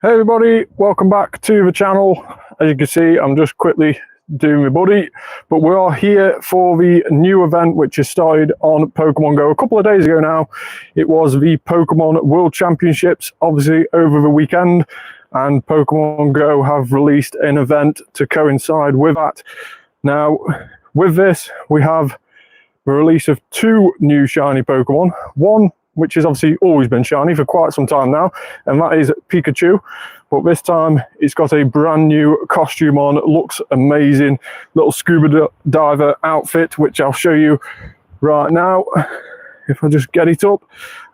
Hey everybody, welcome back to the channel. As you can see, I'm just quickly doing my buddy, but we are here for the new event which has started on Pokemon GO a couple of days ago now. It was the Pokemon World Championships, obviously over the weekend, and Pokemon GO have released an event to coincide with that. Now, with this, we have the release of two new shiny Pokemon. One which has obviously always been shiny for quite some time now, and that is Pikachu. But this time it's got a brand new costume on. It looks amazing. Little scuba diver outfit, which I'll show you right now. If I just get it up,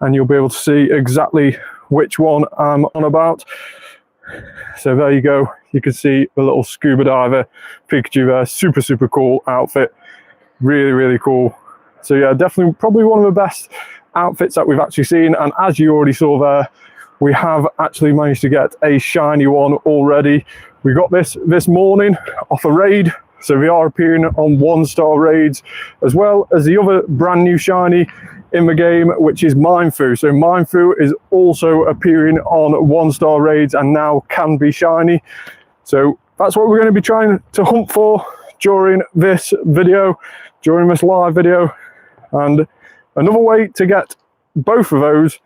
and you'll be able to see exactly which one I'm on about. So there you go. You can see the little scuba diver Pikachu there. Super cool outfit. Really cool. So yeah, definitely probably one of the best outfits that we've actually seen, and as you already saw there, we have actually managed to get a shiny one already. We got this morning off a raid, so we are appearing on 1-star raids, as well as the other brand new shiny in the game, which is Meinfoo. So Meinfoo is also appearing on 1-star raids and now can be shiny. So that's what we're going to be trying to hunt for during this video, during this live video. And another way to get both of those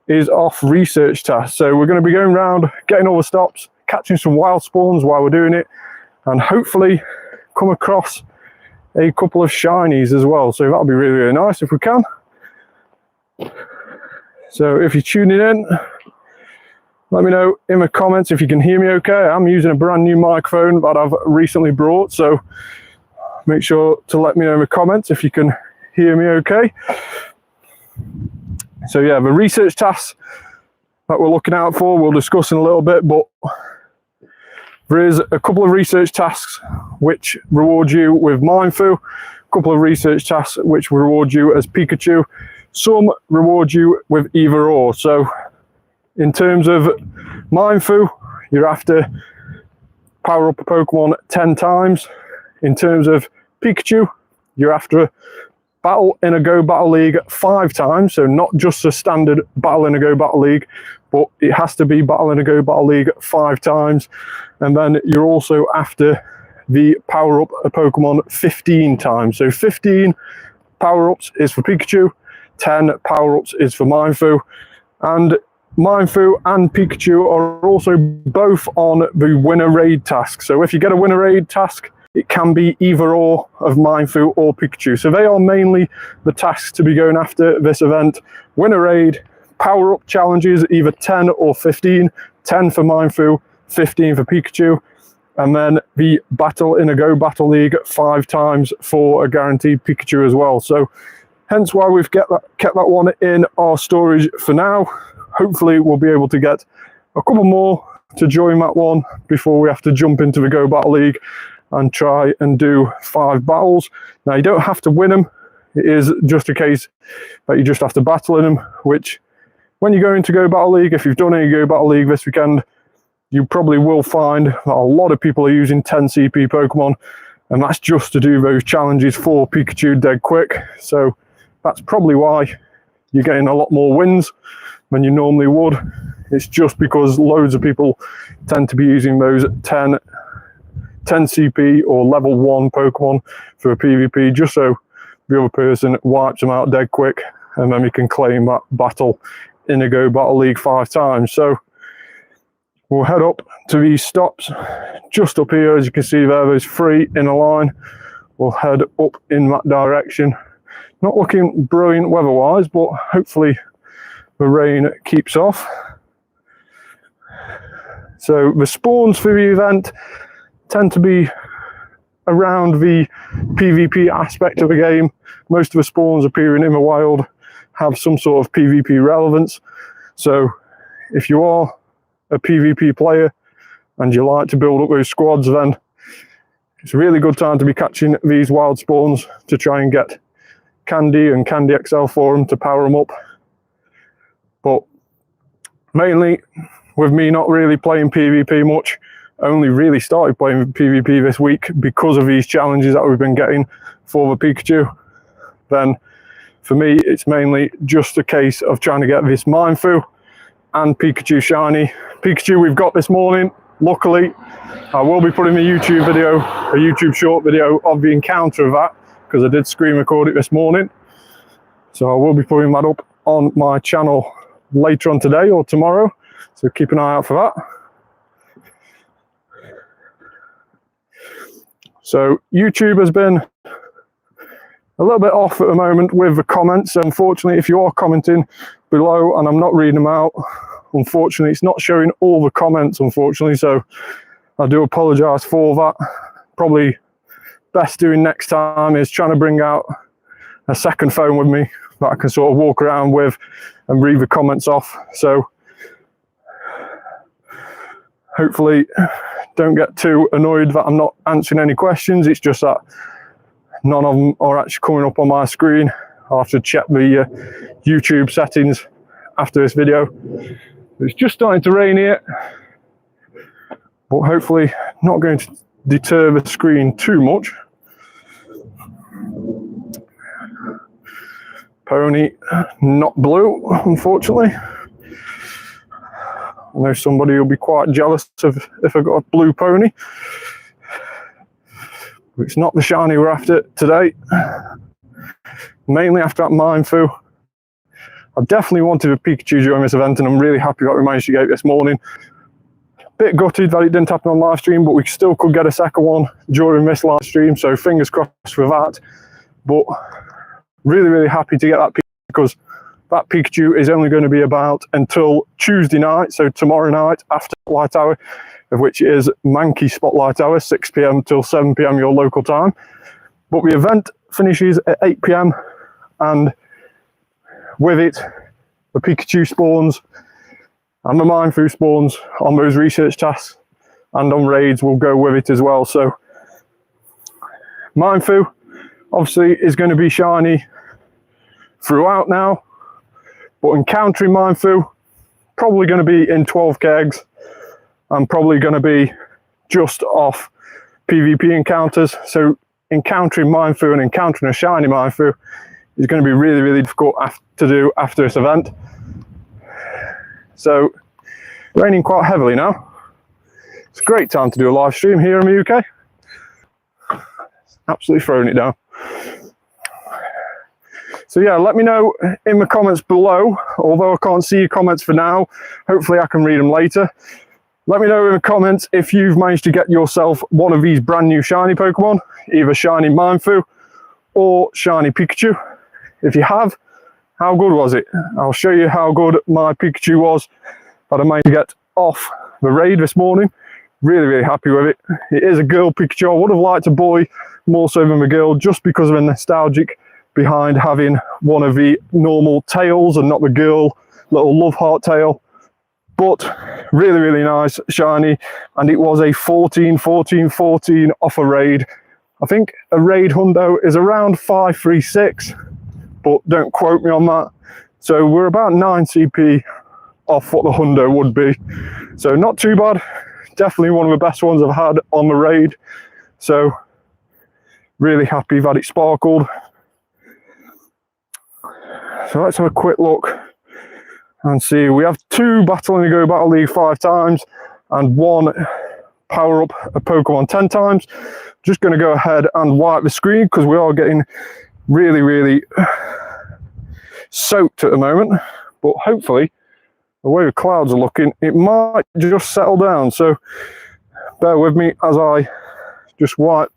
is off research tasks. So we're going to be going around, getting all the stops, catching some wild spawns while we're doing it, and hopefully come across a couple of shinies as well. So that'll be really nice if we can. So if you're tuning in, let me know in the comments if you can hear me okay. I'm using a brand new microphone that I've recently brought, so make sure to let me know in the comments if you can hear me okay. So yeah, the research tasks that we're looking out for, we'll discuss in a little bit, but there is a couple of research tasks which reward you with Meinfoo, a couple of research tasks which reward you as Pikachu, some reward you with either or. So in terms of Meinfoo, you're after power up a Pokemon 10 times. In terms of Pikachu, you're after battle in a Go Battle League 5 times, so not just a standard battle in a Go Battle League, but it has to be battle in a Go Battle League 5 times. And then you're also after the power up a Pokemon 15 times. So 15 power ups is for Pikachu, 10 power ups is for Meinfoo. And Meinfoo and Pikachu are also both on the winner raid task. So if you get a winner raid task, it can be either or of Meinfoo or Pikachu. So they are mainly the tasks to be going after this event. Winner raid, power-up challenges, either 10 or 15. 10 for Meinfoo, 15 for Pikachu. And then the battle in a Go Battle League 5 times for a guaranteed Pikachu as well. So hence why we've kept that one in our storage for now. Hopefully we'll be able to get a couple more to join that one before we have to jump into the Go Battle League and try and do 5 battles. Now you don't have to win them. It is just a case that you just have to battle in them, which when you go into Go Battle League, if you've done any Go Battle League this weekend, you probably will find that a lot of people are using 10 CP Pokemon, and that's just to do those challenges for Pikachu dead quick. So that's probably why you're getting a lot more wins than you normally would. It's just because loads of people tend to be using those 10 CP or level 1 Pokemon for a PvP, just so the other person wipes them out dead quick, and then we can claim that battle in a Go Battle League 5 times. So we'll head up to these stops just up here. As you can see there, there's 3 in a line. We'll head up in that direction. Not looking brilliant weather-wise, but hopefully the rain keeps off. So the spawns for the event tend to be around the PvP aspect of the game. Most of the spawns appearing in the wild have some sort of PvP relevance. So if you are a PvP player and you like to build up those squads, then it's a really good time to be catching these wild spawns to try and get Candy and Candy XL for them to power them up. But mainly with me not really playing PvP much, only really started playing PvP this week because of these challenges that we've been getting for the Pikachu, then for me it's mainly just a case of trying to get this Meinfoo and Pikachu shiny. Pikachu we've got this morning. Luckily, I will be putting a YouTube short video of the encounter of that, because I did screen record it this morning. So I will be putting that up on my channel later on today or tomorrow. So keep an eye out for that. So YouTube has been a little bit off at the moment with the comments. Unfortunately, if you are commenting below and I'm not reading them out, unfortunately, it's not showing all the comments, unfortunately. So I do apologise for that. Probably best doing next time is trying to bring out a second phone with me that I can sort of walk around with and read the comments off. So hopefully don't get too annoyed that I'm not answering any questions. It's just that none of them are actually coming up on my screen. I'll have to check the YouTube settings after this video. It's just starting to rain here, but hopefully not going to deter the screen too much. Pony, not blue, unfortunately. I know somebody will be quite jealous of if I got a blue pony. It's not the shiny we're after today. Mainly after that Meinfoo. I definitely wanted a Pikachu during this event, and I'm really happy that we managed to get it this morning. Bit gutted that it didn't happen on live stream, but we still could get a second one during this live stream, so fingers crossed for that. But really, really happy to get that Pikachu, because that Pikachu is only going to be about until Tuesday night, so tomorrow night after Spotlight Hour, of which is Mankey Spotlight Hour, 6 PM till 7 PM your local time. But the event finishes at 8 PM, and with it, the Pikachu spawns and the Meinfoo spawns on those research tasks and on raids will go with it as well. So Meinfoo obviously is going to be shiny throughout now, but encountering Meinfoo probably going to be in 12 kegs. I'm probably going to be just off PvP encounters. So encountering Meinfoo and encountering a shiny Meinfoo is going to be really, really difficult to do after this event. So raining quite heavily now. It's a great time to do a live stream here in the UK. Absolutely throwing it down. So yeah, let me know in the comments below. Although I can't see your comments for now, hopefully I can read them later. Let me know in the comments if you've managed to get yourself one of these brand new shiny Pokemon, either shiny Meinfoo or shiny Pikachu. If you have, how good was it? I'll show you how good my Pikachu was that I managed to get off the raid this morning. Really, really happy with it. It is a girl Pikachu. I would have liked a boy more so than a girl, just because of the nostalgic behind having one of the normal tails and not the girl little love heart tail. But really, really nice shiny, and it was a 14 off a raid. I think a raid hundo is around 536, but don't quote me on that. So we're about 9 CP off what the hundo would be. So not too bad. Definitely one of the best ones I've had on the raid. So really happy that it sparkled. So let's have a quick look and see. We have 2 Battle and Go Battle League 5 times and 1 power up a Pokemon 10 times. Just going to go ahead and wipe the screen because we are getting really, really soaked at the moment. But hopefully, the way the clouds are looking, it might just settle down. So bear with me as I just wipe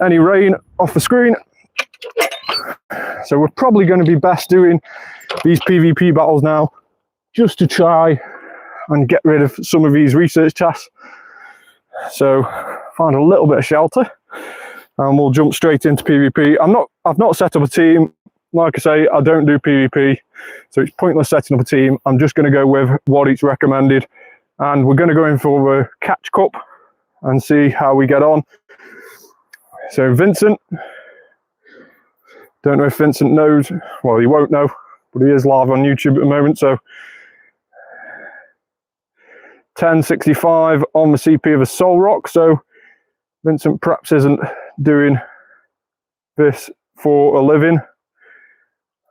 any rain off the screen. So we're probably going to be best doing these PvP battles now, just to try and get rid of some of these research tasks. So find a little bit of shelter and we'll jump straight into PvP. I've not set up a team. Like I say, I don't do PvP, so it's pointless setting up a team. I'm just going to go with what it's recommended, and we're going to go in for the Catch Cup and see how we get on. So Vincent, don't know if Vincent knows, well, he won't know, but he is live on YouTube at the moment. So 1065 on the CP of a Soul Rock. So Vincent perhaps isn't doing this for a living.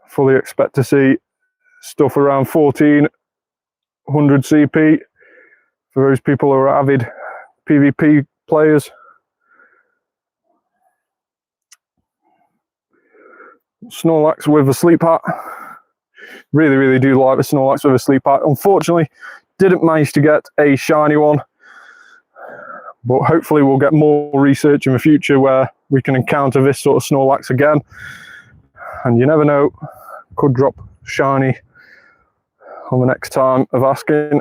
Fully expect to see stuff around 14 100 CP for those people who are avid PvP players. Snorlax with a sleep hat. Really do like the Snorlax with a sleep hat. Unfortunately, didn't manage to get a shiny one, but hopefully we'll get more research in the future where we can encounter this sort of Snorlax again. And you never know, could drop shiny on the next time of asking.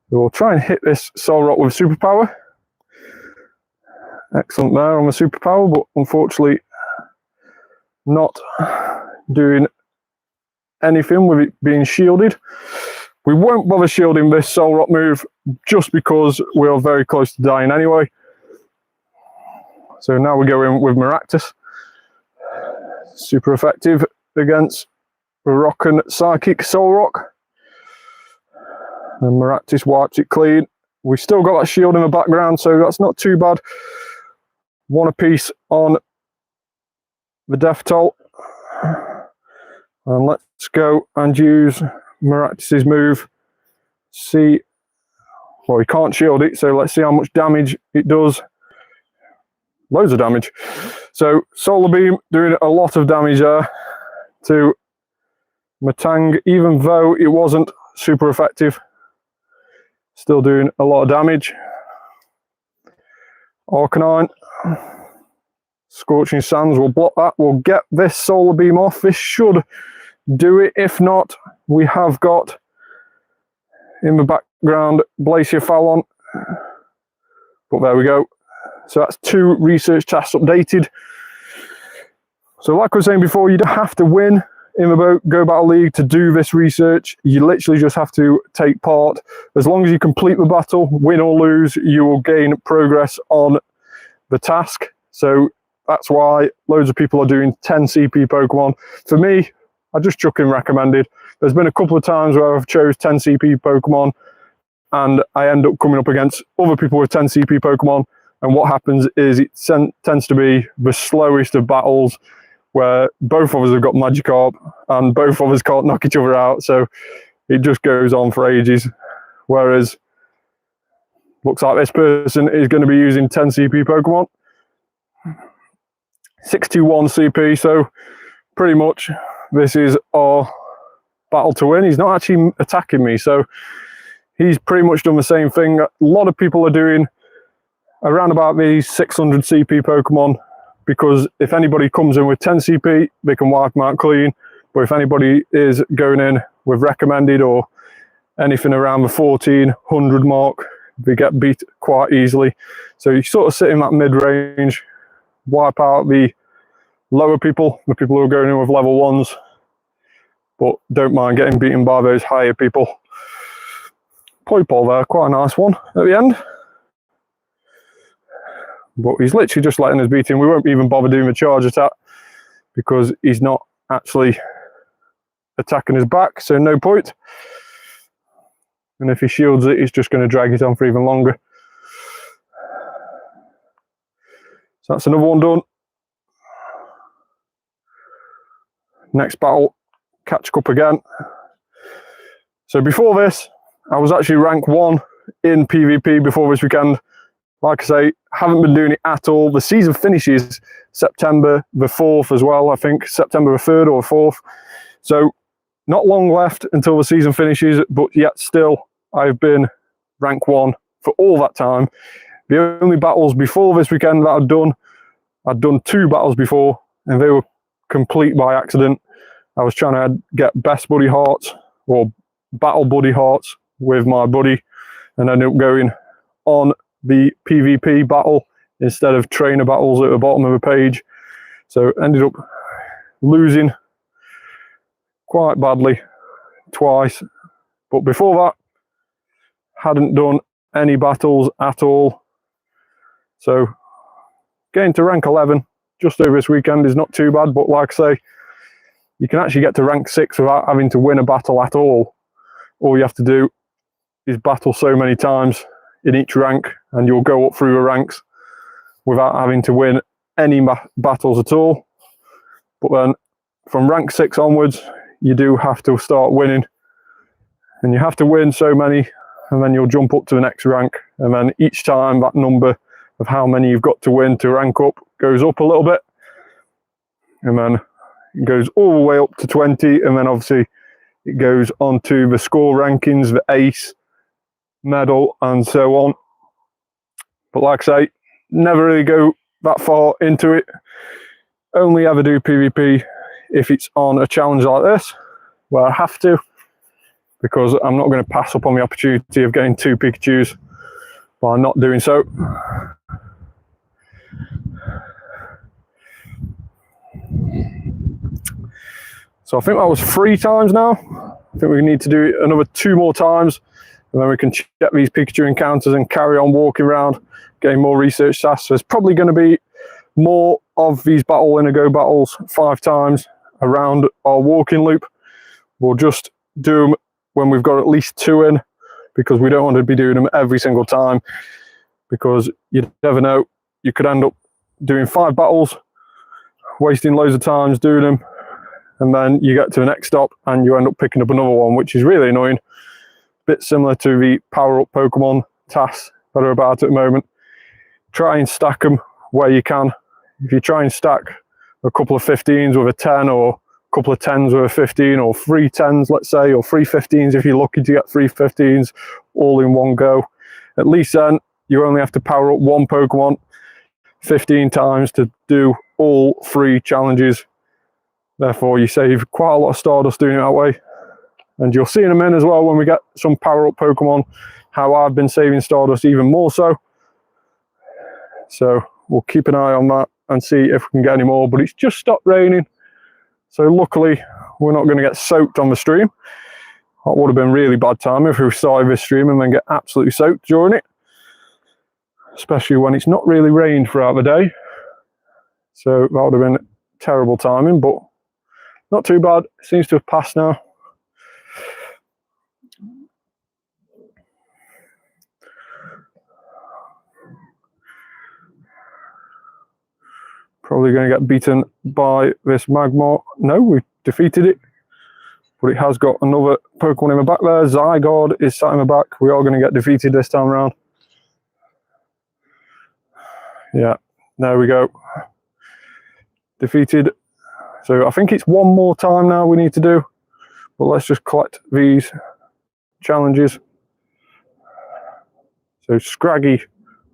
We'll try and hit this Solrock with superpower. Excellent there on the superpower, but unfortunately not doing anything with it being shielded. We won't bother shielding this Solrock move just because we're very close to dying anyway. So now we go in with Maractus. Super effective against the Rock and Psychic Solrock. And Maractus wipes it clean. We still got that shield in the background, so that's not too bad. One apiece on the Death Toll. And let's go and use Maractus's move. See, well, he can't shield it, so let's see how much damage it does. Loads of damage. So Solar Beam doing a lot of damage there to Matang, even though it wasn't super effective. Still doing a lot of damage. Arcanine. Scorching Sands will block that. We'll get this Solar Beam off. This should do it. If not, we have got in the background Glacier Fallon. But there we go. So that's 2 research tasks updated. So like I was saying before, you don't have to win in the Go Battle League to do this research. You literally just have to take part. As long as you complete the battle, win or lose, you will gain progress on the task. So that's why loads of people are doing 10 CP Pokemon. For me, I just chuck in recommended. There's been a couple of times where I've chose 10 CP Pokemon and I end up coming up against other people with 10 CP Pokemon. And what happens is it tends to be the slowest of battles where both of us have got Magikarp and both of us can't knock each other out. So it just goes on for ages. Whereas looks like this person is going to be using 10 CP Pokemon. 621 CP, so pretty much this is our battle to win. He's not actually attacking me, so he's pretty much done the same thing. A lot of people are doing around about these 600 CP Pokemon, because if anybody comes in with 10 CP, they can wipe them out clean. But if anybody is going in with recommended or anything around the 1400 mark, they get beat quite easily. So you sort of sit in that mid-range, wipe out the lower people, the people who are going in with level 1s, but don't mind getting beaten by those higher people. Poipole there, quite a nice one at the end. But he's literally just letting us beat him. We won't even bother doing the charge attack because he's not actually attacking us back, so no point. And if he shields it, he's just going to drag it on for even longer. So that's another one done. Next battle, catch up again. So before this, I was actually rank 1 in PvP before this weekend. Like I say, haven't been doing it at all. The season finishes September the 4th as well, I think. September the 3rd or 4th. So not long left until the season finishes, but yet still I've been rank 1 for all that time. The only battles before this weekend that I'd done 2 battles before, and they were complete by accident. I was trying to get best buddy hearts or battle buddy hearts with my buddy, and ended up going on the PvP battle instead of trainer battles at the bottom of the page. So ended up losing quite badly twice. But before that, hadn't done any battles at all. So getting to rank 11 just over this weekend is not too bad. But like I say, you can actually get to rank 6 without having to win a battle at all. All you have to do is battle so many times in each rank, and you'll go up through the ranks without having to win any battles at all. But then from rank 6 onwards, you do have to start winning And you have to win so many, and then you'll jump up to the next rank. And then each time that number of how many you've got to win to rank up goes up a little bit. And then it goes all the way up to 20. And then obviously it goes on to the score rankings, the ace, medal, and so on. But like I say, never really go that far into it. Only ever do PvP if it's on a challenge like this, where I have to, because I'm not going to pass up on the opportunity of getting 2 Pikachus by not doing so. So I think that was 3 times now. I think we need to do it another 2 more times, and then we can check these Pikachu encounters and carry on walking around, getting more research tasks. There's probably going to be more of these Battle in a Go battles 5 times around our walking loop. We'll just do them when we've got at least 2 in, because we don't want to be doing them every single time, because you never know, you could end up doing 5 battles, wasting loads of times doing them, and then you get to the next stop and you end up picking up another one, which is really annoying. Bit similar to the power up Pokemon tasks that are about at the moment. Try and stack them where you can. If you try and stack a couple of 15s with a 10, or a couple of 10s with a 15, or 3 10s, let's say, or 3 15s if you're lucky to get 3 15s all in one go, at least then you only have to power up 1 Pokemon 15 times to do all 3 challenges. Therefore, you save quite a lot of Stardust doing it that way. And you'll see in a minute as well, when we get some power up Pokemon, how I've been saving Stardust even more so. So we'll keep an eye on that and see if we can get any more. But it's just stopped raining, so luckily we're not going to get soaked on the stream. That would have been really bad timing if we started this stream and then get absolutely soaked during it, especially when it's not really rained throughout the day. So that would have been terrible timing, but not too bad. It seems to have passed now. Probably going to get beaten by this Magmar. No, we defeated it. But it has got another Pokemon in the back there. Zygarde is sat in the back. We are going to get defeated this time around. Yeah, there we go. Defeated. So I think it's 1 more time now we need to do. But let's just collect these challenges. So Scraggy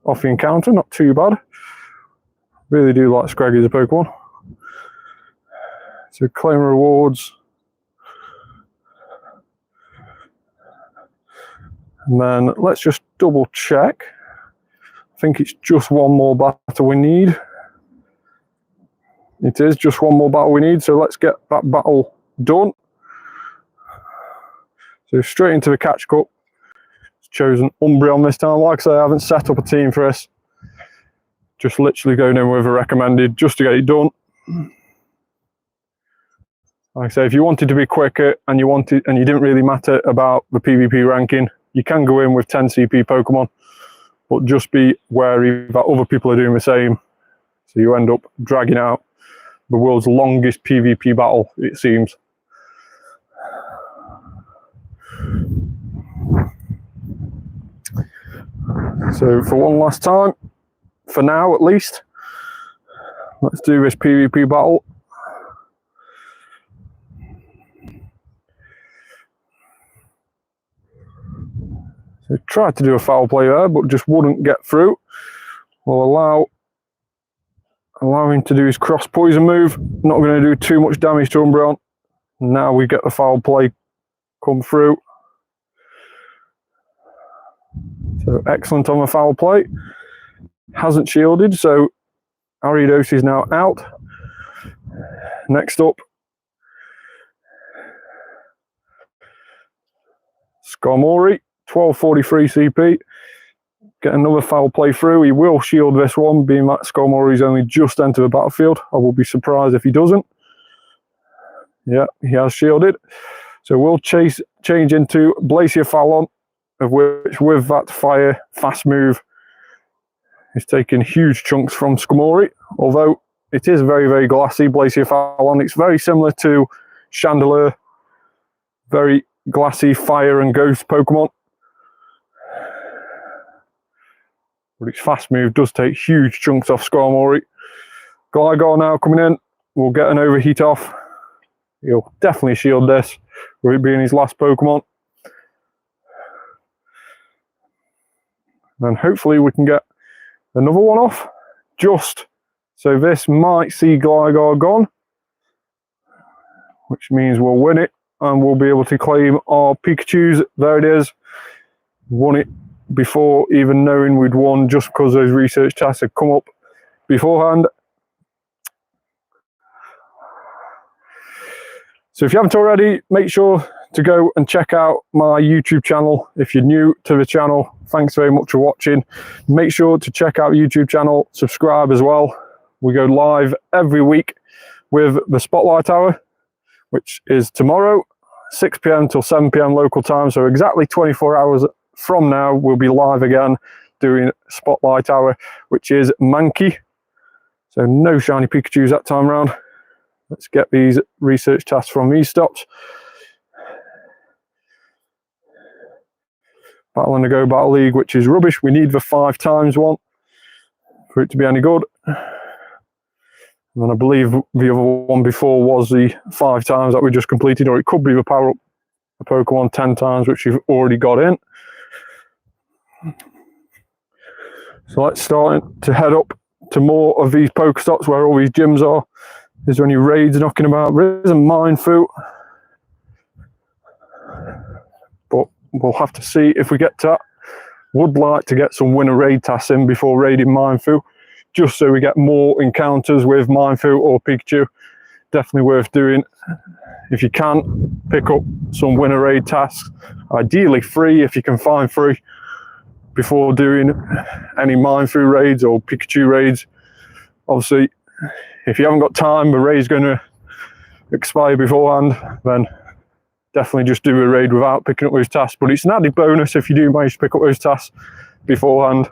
off the encounter, not too bad. Really do like Scraggy as a Pokemon. So claim rewards. And then let's just double check. I think it's just 1 more battle we need. It is just 1 more battle we need, so let's get that battle done. So straight into the Catch Cup. Chosen Umbreon this time. Like I say, I haven't set up a team for this. Just literally going in with a recommended just to get it done. Like I say, if you wanted to be quicker and you didn't really matter about the PvP ranking, you can go in with 10 CP Pokemon, but just be wary that other people are doing the same. So you end up dragging out the world's longest PvP battle, it seems. So for one last time, for now at least, let's do this PvP battle. So tried to do a foul play there, but just wouldn't get through. We'll allow him to do his cross poison move. Not going to do too much damage to Umbreon. Now we get the foul play come through. So excellent on the foul play. Hasn't shielded, so Ariados is now out. Next up, Skarmory, 1243 CP. Get another foul play through. He will shield this one, being that Skarmory's only just entered the battlefield. I will be surprised if he doesn't. Yeah, he has shielded. So we'll change into Blazier Fallon, of which with that fire fast move is taking huge chunks from Skarmory. Although it is very, very glassy, Blazier Fallon. It's very similar to Chandelure. Very glassy, fire and ghost Pokemon. But its fast move does take huge chunks off Skarmory. Gligar now coming in. We'll get an overheat off. He'll definitely shield this, with it being his last Pokemon. And hopefully we can get another one off. Just so this might see Gligar gone, which means we'll win it and we'll be able to claim our Pikachus. There it is. Won it before even knowing we'd won, just because those research tasks had come up beforehand. So if you haven't already, make sure to go and check out my YouTube channel. If you're new to the channel, thanks very much for watching. Make sure to check out the YouTube channel, subscribe as well. We go live every week with the Spotlight Hour, which is tomorrow, 6 PM till 7 PM local time. So exactly 24 hours from now, we'll be live again doing Spotlight Hour, which is Mankey. So no shiny Pikachus that time around. Let's get these research tasks from these stops. Battle and Go Battle League, which is rubbish. We need the 5 times one for it to be any good. And I believe the other one before was the 5 times that we just completed, or it could be the power up a Pokemon 10 times, which you've already got in. So let's start to head up to more of these Pokestops where all these gyms are. Is there any raids knocking about? There is a Meinfoo, but we'll have to see if we get to that. Would like to get some winner raid tasks in before raiding Meinfoo, just so we get more encounters with Meinfoo or Pikachu. Definitely worth doing. If you can, pick up some winner raid tasks, ideally free if you can find free, before doing any Meinfoo raids or Pikachu raids. Obviously, if you haven't got time, the raid's going to expire beforehand, then definitely just do a raid without picking up those tasks. But it's an added bonus if you do manage to pick up those tasks beforehand.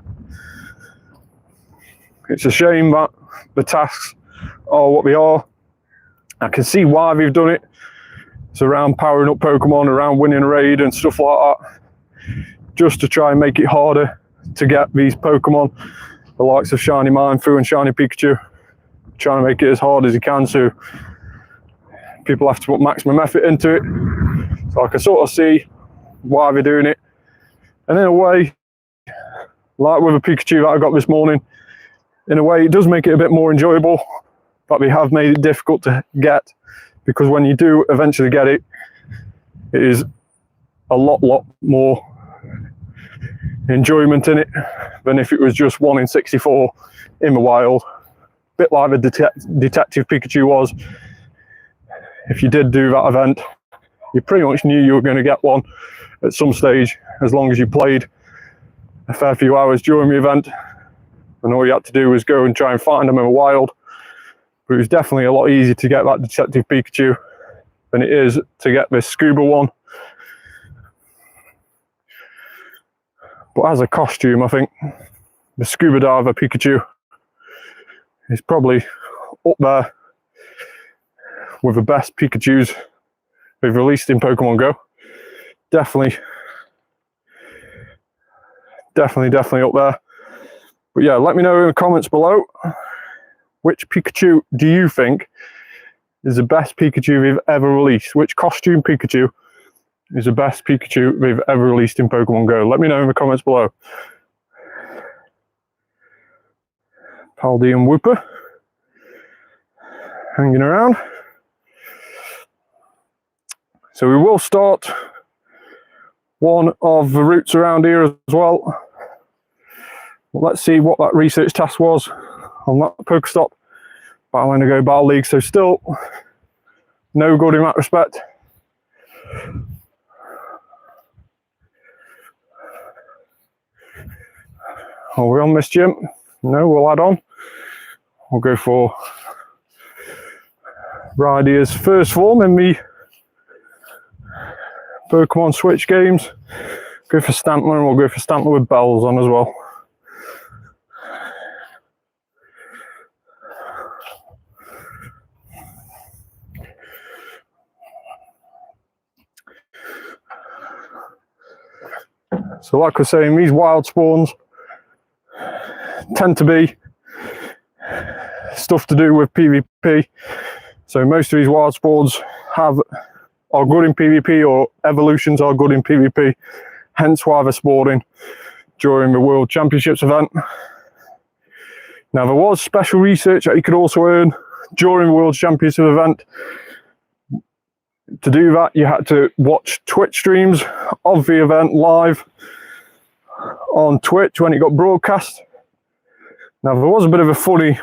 It's a shame that the tasks are what they are. I can see why they've done it. It's around powering up Pokemon, around winning a raid and stuff like that, just to try and make it harder to get these Pokemon, the likes of Shiny Meinfoo and Shiny Pikachu, trying to make it as hard as you can, so people have to put maximum effort into it. So I can sort of see why they're doing it. And in a way, like with a Pikachu that I got this morning, in a way it does make it a bit more enjoyable, but they have made it difficult to get, because when you do eventually get it, it is a lot more enjoyment in it than if it was just 1 in 64 in the wild. Bit like the Detective Pikachu was. If you did do that event, you pretty much knew you were going to get one at some stage, as long as you played a fair few hours during the event, and all you had to do was go and try and find them in the wild. But it was definitely a lot easier to get that Detective Pikachu than it is to get this Scuba one. But as a costume, I think the Scuba Diver Pikachu is probably up there with the best Pikachus they've released in Pokemon Go. Definitely up there. But yeah, let me know in the comments below, which Pikachu do you think is the best Pikachu they've ever released? Which costume Pikachu is the best Pikachu they've ever released in Pokemon Go? Let me know in the comments below. Paldean Wooper hanging around. So we will start one of the routes around here as well. Well, let's see what that research task was on that Pokestop. Battle and Go Battle League, so still no good in that respect. Are we on this gym? No, we'll add on. We'll go for Rydier's first form in the Pokemon Switch games. Go for Stantler, and we'll go for Stantler with bells on as well. So like I was saying, these wild spawns tend to be stuff to do with PvP. So most of these wild spawns are good in PvP, or evolutions are good in PvP, hence why they're spawning during the World Championships event. Now, there was special research that you could also earn during the World Championship event. To do that, you had to watch Twitch streams of the event live on Twitch when it got broadcast. Now, there was a bit of a funny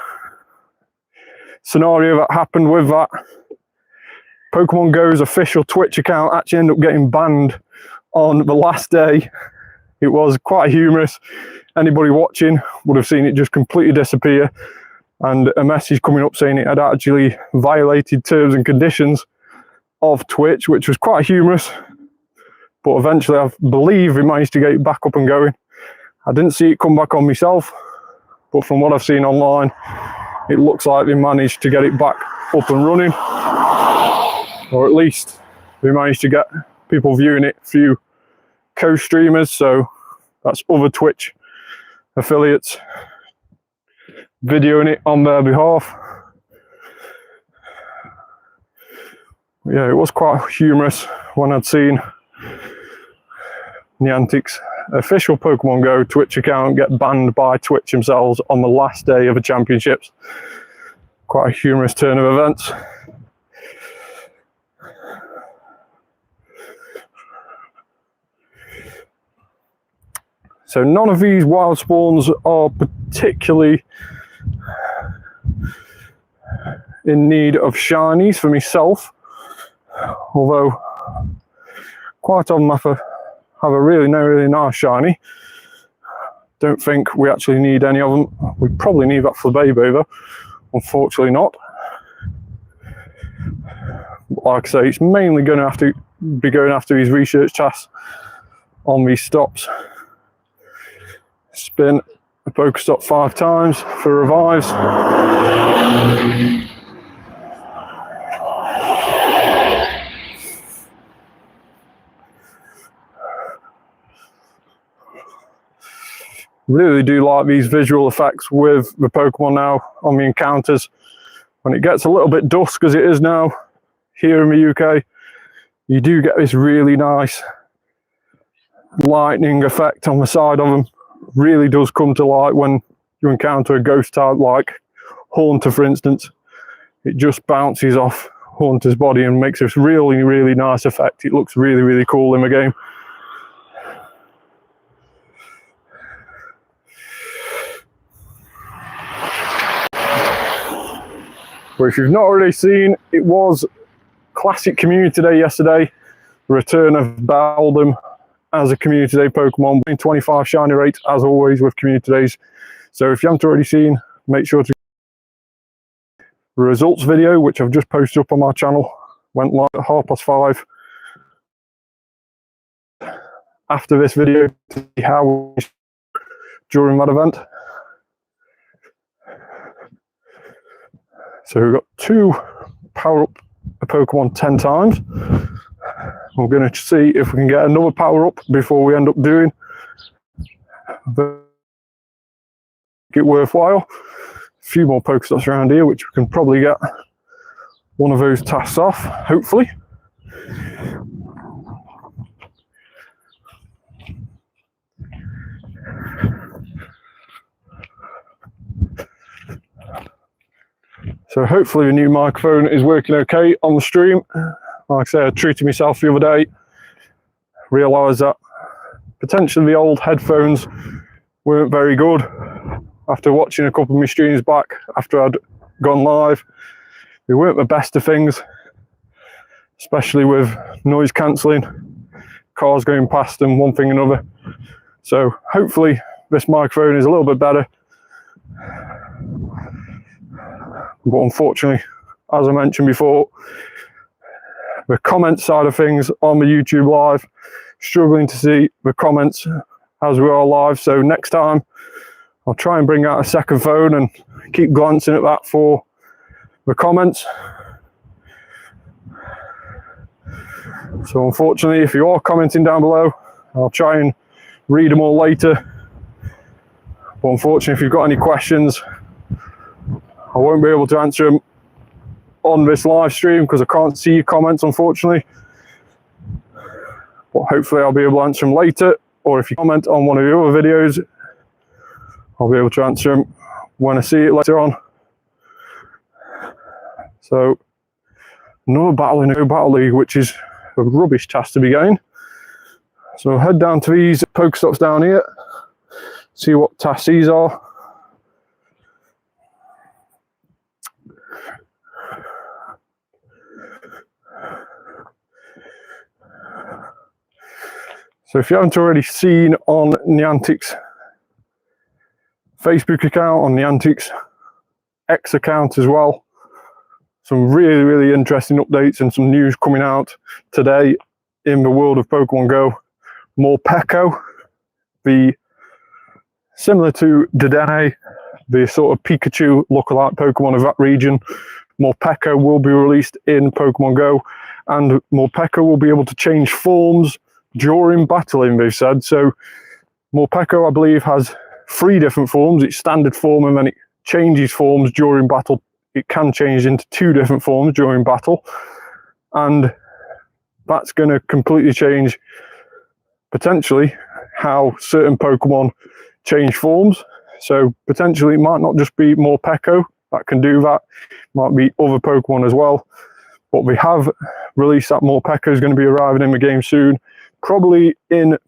scenario that happened with that. Pokemon GO's official Twitch account actually ended up getting banned on the last day. It was quite humorous. Anybody watching would have seen it just completely disappear, and a message coming up saying it had actually violated terms and conditions of Twitch, which was quite humorous. But eventually, I believe we managed to get it back up and going. I didn't see it come back on myself, but from what I've seen online, it looks like they managed to get it back up and running, or at least we managed to get people viewing it, a few co-streamers, so that's other Twitch affiliates videoing it on their behalf. Yeah, it was quite humorous when I'd seen Niantic's official Pokemon GO Twitch account get banned by Twitch themselves on the last day of the championships. Quite a humorous turn of events. So none of these wild spawns are particularly in need of shinies for myself, although quite often I have a really nice shiny. Don't think we actually need any of them. We probably need that for the Baby though, unfortunately not. Like I say, it's mainly going to have to be going after these research tasks on these stops. Spin the Pokestop 5 times for revives. Really do like these visual effects with the Pokemon now on the encounters. When it gets a little bit dusk, as it is now here in the UK, you do get this really nice lightning effect on the side of them. Really does come to light when you encounter a ghost type like Haunter, for instance. It just bounces off Haunter's body and makes this really nice effect. It looks really cool in the game. But if you've not already seen, it was Classic Community Day yesterday. The return of Beldum as a Community Day Pokemon, 25 shiny rate as always with Community Days. So if you haven't already seen, make sure to the results video, which I've just posted up on my channel, went live at 5:30 after this video to see how during that event. So we've got 2 power up a Pokemon 10 times. We're going to see if we can get another power up before we end up doing it worthwhile. A few more Pokestops around here, which we can probably get one of those tasks off, hopefully. So hopefully the new microphone is working okay on the stream. Like I say, I treated myself the other day, realised that potentially the old headphones weren't very good. After watching a couple of my streams back after I'd gone live, they weren't the best of things, especially with noise cancelling, cars going past and one thing and another. So hopefully this microphone is a little bit better. But unfortunately, as I mentioned before, the comment side of things on the YouTube live, struggling to see the comments as we are live. So next time I'll try and bring out a second phone and keep glancing at that for the comments. So unfortunately, if you are commenting down below, I'll try and read them all later. But unfortunately, if you've got any questions, I won't be able to answer them on this live stream because I can't see your comments, unfortunately. But hopefully I'll be able to answer them later, or if you comment on one of the other videos, I'll be able to answer them when I see it later on. So, another battle in a battle league, which is a rubbish task to be getting. So I'll head down to these Pokestops down here, see what tasks these are. So if you haven't already seen on Niantic's Facebook account, on Niantic's X account as well, some really, really interesting updates and some news coming out today in the world of Pokemon Go. Morpeko, similar to Dedenne, the sort of Pikachu lookalike Pokemon of that region. Morpeko will be released in Pokemon Go, and Morpeko will be able to change forms during battling, they've said. So Morpeko, I believe, has 3 different forms. It's standard form, and then it changes forms during battle. It can change into 2 different forms during battle, and that's going to completely change potentially how certain Pokemon change forms. So potentially it might not just be Morpeko that can do that, it might be other Pokemon as well. But we have released that Morpeko is going to be arriving in the game soon, probably in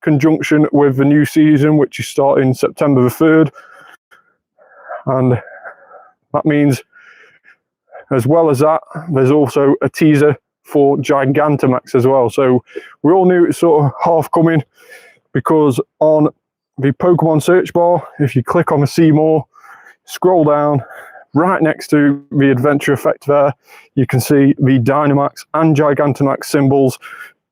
conjunction with the new season, which is starting September the 3rd. And that means, as well as that, there's also a teaser for Gigantamax as well. So we all knew it's sort of half coming, because on the Pokemon search bar, if you click on the See More, scroll down, right next to the adventure effect there, you can see the Dynamax and Gigantamax symbols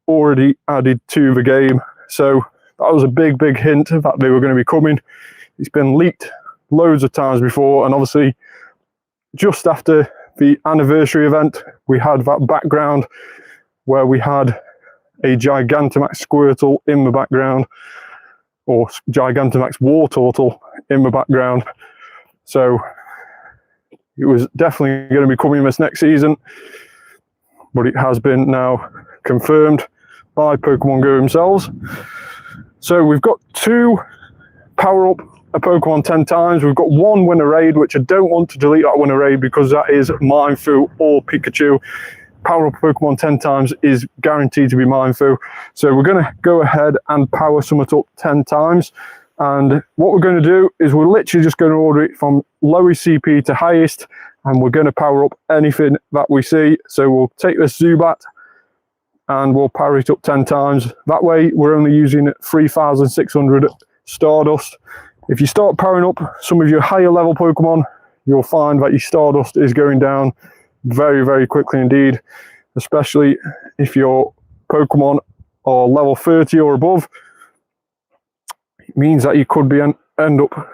already added to the game. So that was a big, big hint that they were going to be coming. It's been leaked loads of times before, and obviously just after the anniversary event, we had that background where we had a Gigantamax Squirtle in the background, or Gigantamax Wartortle in the background. So it was definitely going to be coming this next season, but it has been now confirmed by Pokemon Go themselves. So we've got 2 power up a Pokemon 10 times. We've got 1 winner raid, which I don't want to delete that winner raid because that is Meinfoo or Pikachu. Power up Pokemon 10 times is guaranteed to be Meinfoo. So we're going to go ahead and power Summit up 10 times. And what we're going to do is we're literally just going to order it from lowest CP to highest, and we're going to power up anything that we see. So we'll take this Zubat and we'll power it up 10 times. That way we're only using 3,600 Stardust. If you start powering up some of your higher level Pokemon, you'll find that your Stardust is going down very, very quickly indeed, especially if your Pokemon are level 30 or above. It means that you could be end up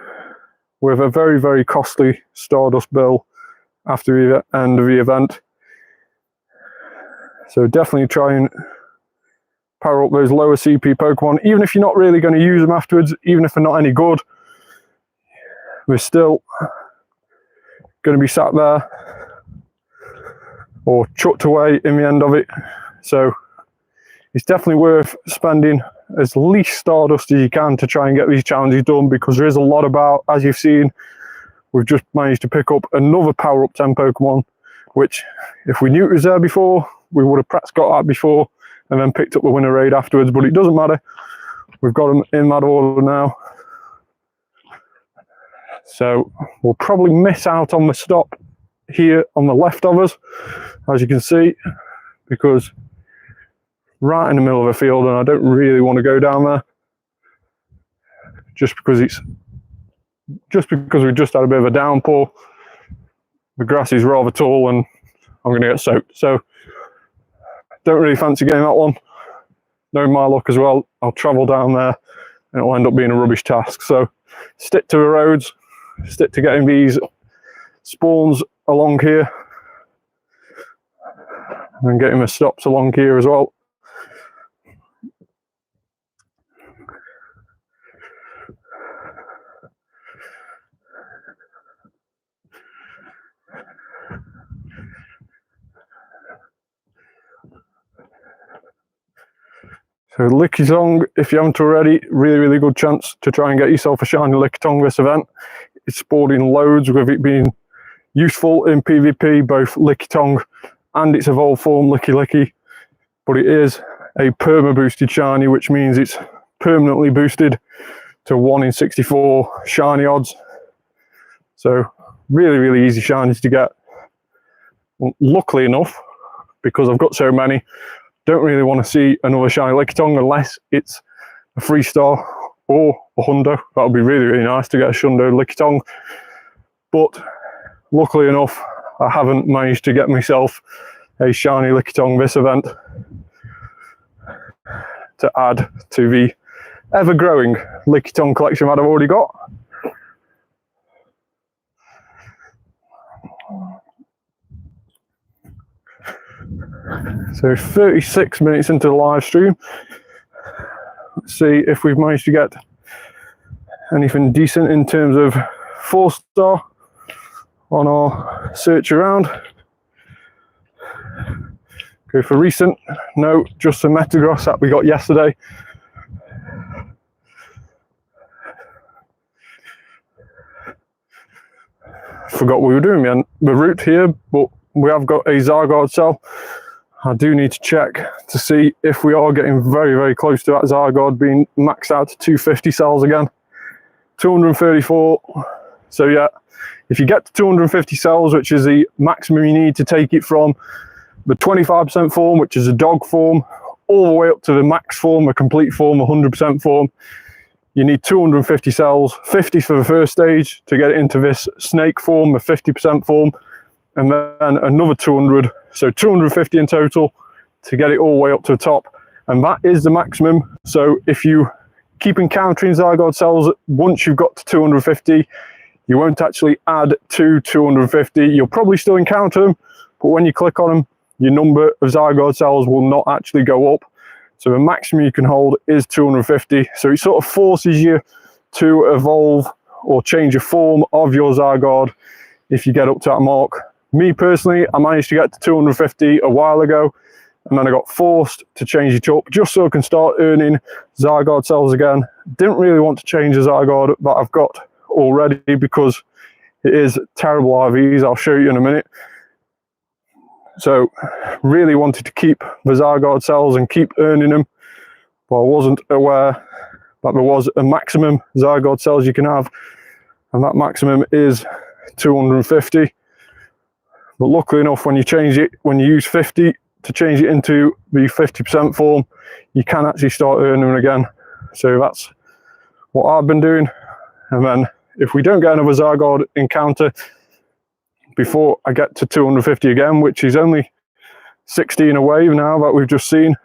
with a very, very costly Stardust bill after the end of the event. So definitely try and power up those lower CP Pokemon, even if you're not really going to use them afterwards, even if they're not any good. We're still going to be sat there or chucked away in the end of it. So it's definitely worth spending as least Stardust as you can to try and get these challenges done, because there is a lot about, as you've seen, we've just managed to pick up another power up 10 Pokemon, which if we knew it was there before, we would have perhaps got that before and then picked up the winner raid afterwards, but it doesn't matter. We've got them in that order now. So we'll probably miss out on the stop here on the left of us, as you can see, because right in the middle of the field, and I don't really want to go down there just because we just had a bit of a downpour. The grass is rather tall and I'm going to get soaked, so don't really fancy getting that one. Knowing my luck as well, I'll travel down there and it'll end up being a rubbish task. So stick to the roads, stick to getting these spawns along here and getting the stops along here as well. So Lickitung, if you haven't already, really good chance to try and get yourself a shiny Lickitung this event. It's sporting loads with it being useful in PvP, both Lickitung and its evolved form Licky, but it is a perma boosted shiny, which means it's permanently boosted to 1 in 64 shiny odds. So really easy shinies to get. Luckily enough, because I've got so many, don't really want to see another shiny Lickitung unless it's a 3-star or a hundo. That would be really nice to get a shundo Lickitung. But luckily enough, I haven't managed to get myself a shiny Lickitung this event to add to the ever-growing Lickitung collection that I've already got. So 36 minutes into the live stream. Let's see if we've managed to get anything decent in terms of 4-star on our search around. Go for recent. No, just the Metagross that we got yesterday. Forgot what we were doing, man. The route here, but we have got a Zygarde cell. I do need to check to see if we are getting very close to that Zygarde being maxed out to 250 cells again. 234. So yeah, if you get to 250 cells, which is the maximum you need to take it from the 25% form, which is a dog form, all the way up to the max form, a complete form, 100% form, you need 250 cells, 50 for the first stage to get it into this snake form, the 50% form, and then another 200, so 250 in total to get it all the way up to the top. And that is the maximum. So if you keep encountering Zygarde cells, once you've got to 250, you won't actually add to 250. You'll probably still encounter them, but when you click on them, your number of Zygarde cells will not actually go up. So the maximum you can hold is 250. So it sort of forces you to evolve or change the form of your Zygarde if you get up to that mark. Me personally, I managed to get to 250 a while ago, and then I got forced to change it up just so I can start earning Zygarde cells again. Didn't really want to change the Zygarde that I've got already because it is terrible IVs. I'll show you in a minute. So really wanted to keep the Zygarde cells and keep earning them, but I wasn't aware that there was a maximum Zygarde cells you can have, and that maximum is 250. But luckily enough, when you change it, when you use 50 to change it into the 50% form, you can actually start earning them again. So that's what I've been doing. And then if we don't get another Zygarde encounter before I get to 250 again, which is only 16 a wave now that we've just seen,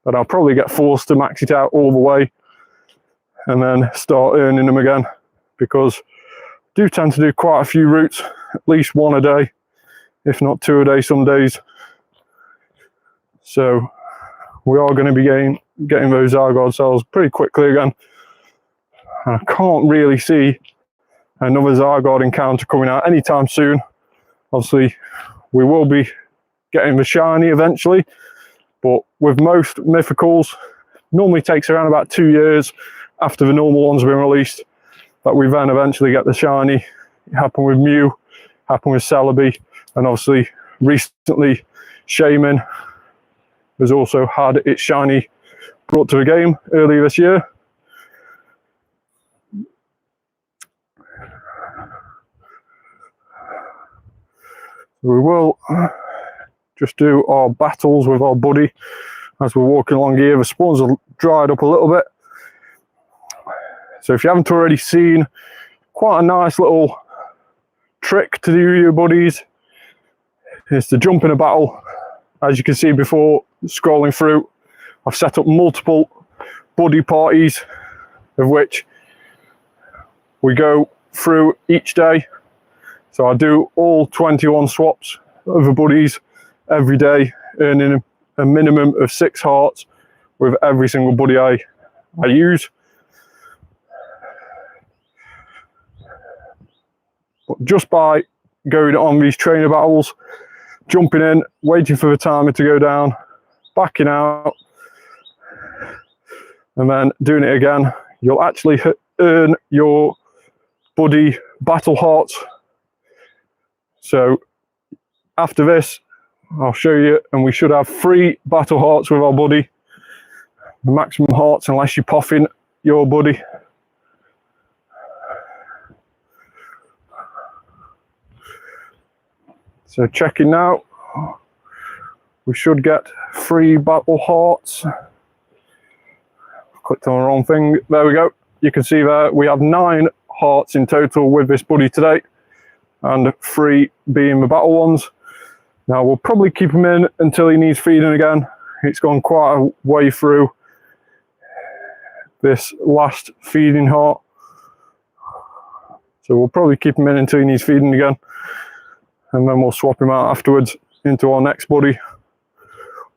but I'll probably get forced to max it out all the way and then start earning them again, because I do tend to do quite a few routes, at least one a day, if not 2 a day some days. So we are going to be getting those Zygarde cells pretty quickly again. I can't really see another Zygarde encounter coming out anytime soon. Obviously, we will be getting the shiny eventually, but with most mythicals, normally takes around about 2 years after the normal ones have been released that we then eventually get the shiny. It happened with Mew, happened with Celebi, and obviously recently Shaman has also had its shiny brought to the game earlier this year. We will just do our battles with our buddy as we're walking along here. The spawns are dried up a little bit. So if you haven't already seen, quite a nice little trick to do with your buddies is to jump in a battle. As you can see before, scrolling through, I've set up multiple buddy parties, of which we go through each day. So I do all 21 swaps of the buddies every day, earning a minimum of 6 hearts with every single buddy I use. But just by going on these trainer battles, jumping in, waiting for the timer to go down, backing out, and then doing it again, you'll actually earn your buddy battle hearts. So after this, I'll show you, and we should have 3 battle hearts with our buddy. The maximum hearts unless you puff in your buddy. So checking now, we should get 3 battle hearts. Clicked on the wrong thing. There we go. You can see there we have 9 hearts in total with this buddy today, and 3 being the battle ones. Now we'll probably keep him in until he needs feeding again. It's gone quite a way through this last feeding heart, so we'll probably keep him in until he needs feeding again, and then we'll swap him out afterwards into our next buddy,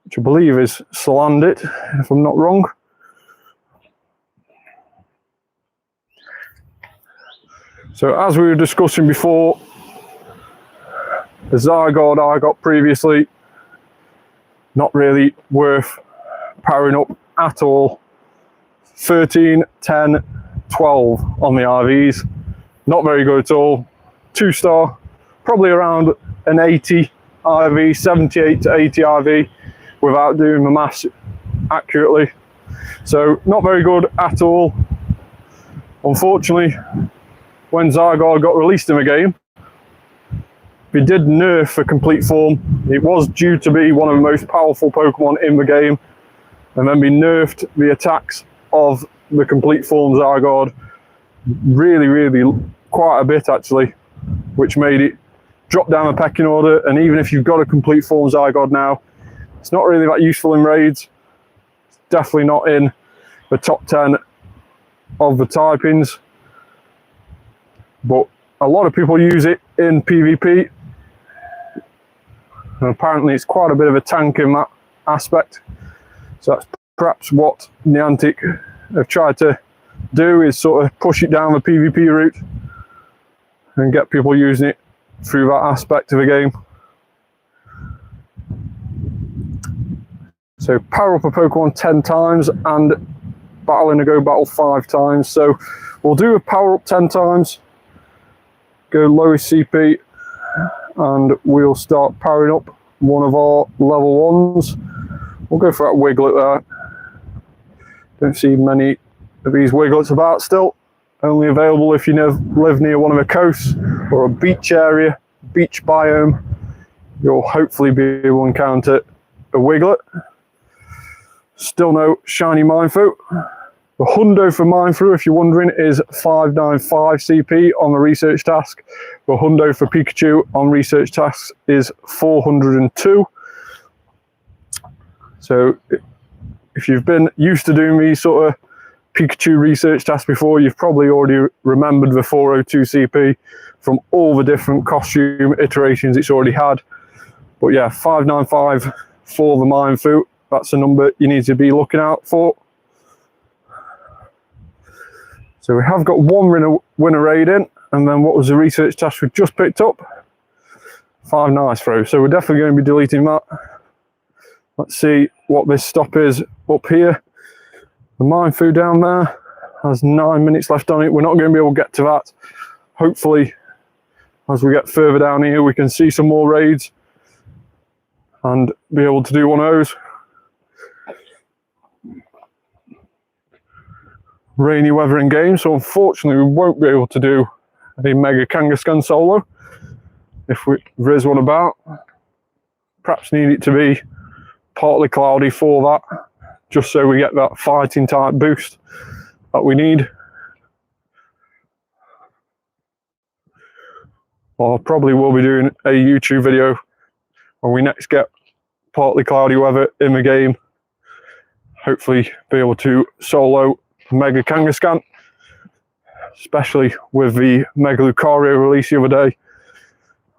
which I believe is Salandit, if I'm not wrong. So as we were discussing before, the Zygarde I got previously, not really worth powering up at all. 13, 10, 12 on the RVs. Not very good at all. 2-star, probably around an 80 RV, 78 to 80 RV, without doing the maths accurately. So not very good at all. Unfortunately, when Zygarde got released in the game, we did nerf the complete form. It was due to be one of the most powerful Pokemon in the game, and then we nerfed the attacks of the complete form Zygarde really quite a bit actually, which made it drop down the pecking order. And even if you've got a complete form Zygarde now, it's not really that useful in raids. It's definitely not in the top 10 of the typings, but a lot of people use it in PvP, and apparently it's quite a bit of a tank in that aspect. So that's perhaps what Niantic have tried to do, is sort of push it down the PvP route and get people using it through that aspect of the game. So power up a Pokemon 10 times and battle in a Go battle 5 times. So we'll do a power up 10 times, go lowest CP, and we'll start powering up one of our level 1s. We'll go for that Wiglet there. Don't see many of these Wiglets about still. Only available if you live near one of the coasts or a beach area, beach biome. You'll hopefully be able to encounter a Wiglet. Still no shiny Meinfoo. The hundo for Meinfoo, if you're wondering, is 595 CP on the research task. The hundo for Pikachu on research tasks is 402. So if you've been used to doing these sort of Pikachu research tasks before, you've probably already remembered the 402 CP from all the different costume iterations it's already had. But yeah, 595 for the Meinfoo. That's a number you need to be looking out for. So we have got one winner raid in, and then what was the research task we just picked up? 5 nice throws. So we're definitely going to be deleting that. Let's see what this stop is up here. The Meinfoo down there has 9 minutes left on it. We're not going to be able to get to that. Hopefully, as we get further down here, we can see some more raids and be able to do one of those. Rainy weather in game, so unfortunately we won't be able to do a Mega Kangaskhan solo if there is one about. Perhaps need it to be partly cloudy for that, just so we get that fighting type boost that we need. Or probably will be doing a YouTube video when we next get partly cloudy weather in the game. Hopefully be able to solo Mega Kangaskhan, especially with the Mega Lucario release the other day.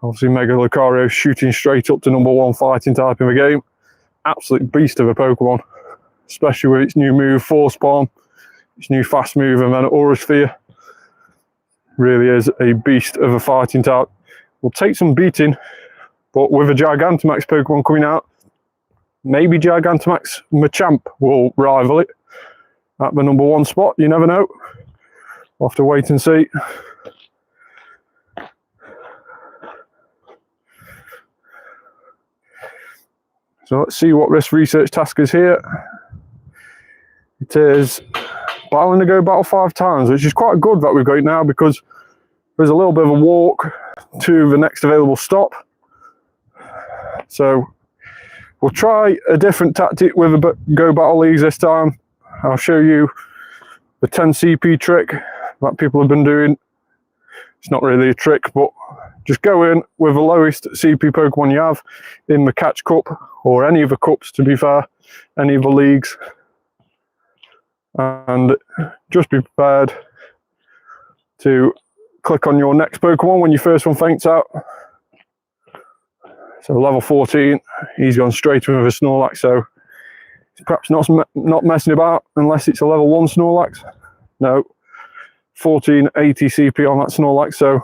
Obviously Mega Lucario shooting straight up to #1 fighting type in the game. Absolute beast of a Pokemon, especially with its new move Force Palm, its new fast move, and then Aura Sphere. Really is a beast of a fighting type. Will take some beating, but with a Gigantamax Pokemon coming out, maybe Gigantamax Machamp will rival it. at the #1 spot. You never know. We'll have to wait and see. So let's see what this research task is here. It is battling to go battle 5 times, which is quite good that we've got it now, because there's a little bit of a walk to the next available stop. So we'll try a different tactic with the Go Battle Leagues this time. I'll show you the 10 CP trick that people have been doing. It's not really a trick, but just go in with the lowest CP Pokemon you have in the Catch Cup, or any of the cups to be fair, any of the leagues. And just be prepared to click on your next Pokemon when your first one faints out. So level 14, he's gone straight in with a Snorlax, so he's perhaps not messing about unless it's a level 1 Snorlax. No, 1480 CP on that Snorlax, so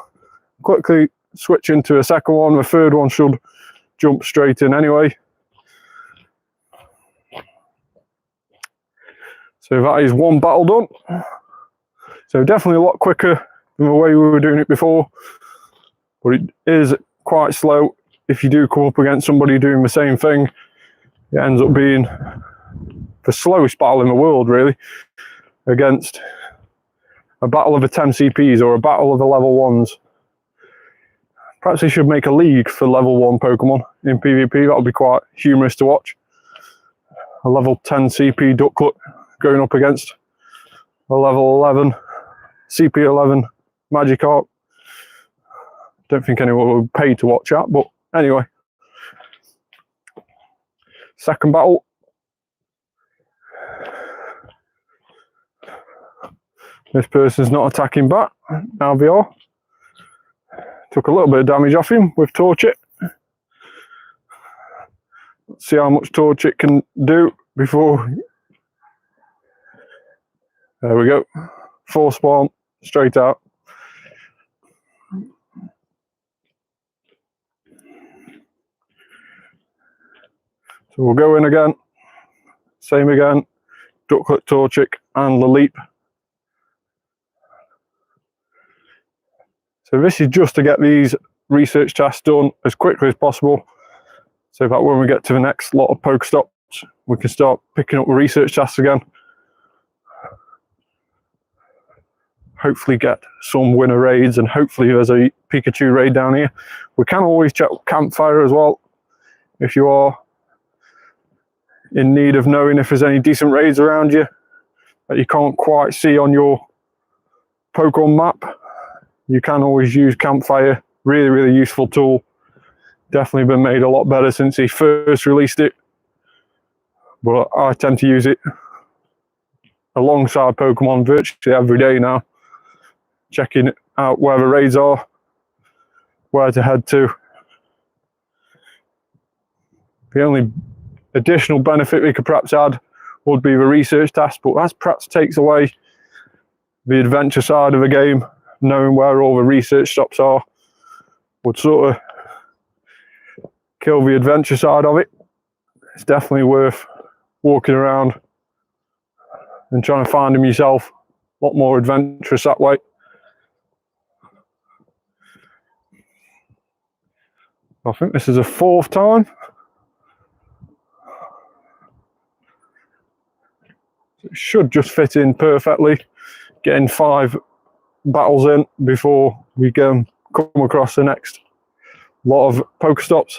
quickly switch into a second one. The third one should jump straight in anyway. So that is 1 battle done. So definitely a lot quicker than the way we were doing it before, but it is quite slow. If you do come up against somebody doing the same thing, it ends up being the slowest battle in the world, really, against a battle of the 10 CPs or a battle of the level 1s. Perhaps they should make a league for level 1 Pokemon in PvP. That would be quite humorous to watch. A level 10 CP Ducklet going up against a level 11 CP11 Magikarp. Don't think anyone would pay to watch that, but anyway. Second battle. This person's not attacking back. Now they are. Took a little bit of damage off him with Torchic. Let's see how much Torchic can do before. There we go. Force Palm straight out. So we'll go in again. Same again. Ducklet, Torchic, and Leap. So this is just to get these research tasks done as quickly as possible, so that when we get to the next lot of Pokestops, we can start picking up the research tasks again. Hopefully get some winner raids, and hopefully there's a Pikachu raid down here. We can always check Campfire as well, if you are in need of knowing if there's any decent raids around you that you can't quite see on your Pokemon map. You can always use Campfire. Really, really useful tool. Definitely been made a lot better since he first released it. But I tend to use it alongside Pokemon virtually every day now. Checking out where the raids are, where to head to. The only additional benefit we could perhaps add would be the research task, but that perhaps takes away the adventure side of the game. Knowing where all the research stops are would sort of kill the adventure side of it. It's definitely worth walking around and trying to find them yourself. A lot more adventurous that way. I think this is a 4th time. It should just fit in perfectly, getting 5 battles in before we come across the next lot of Pokestops.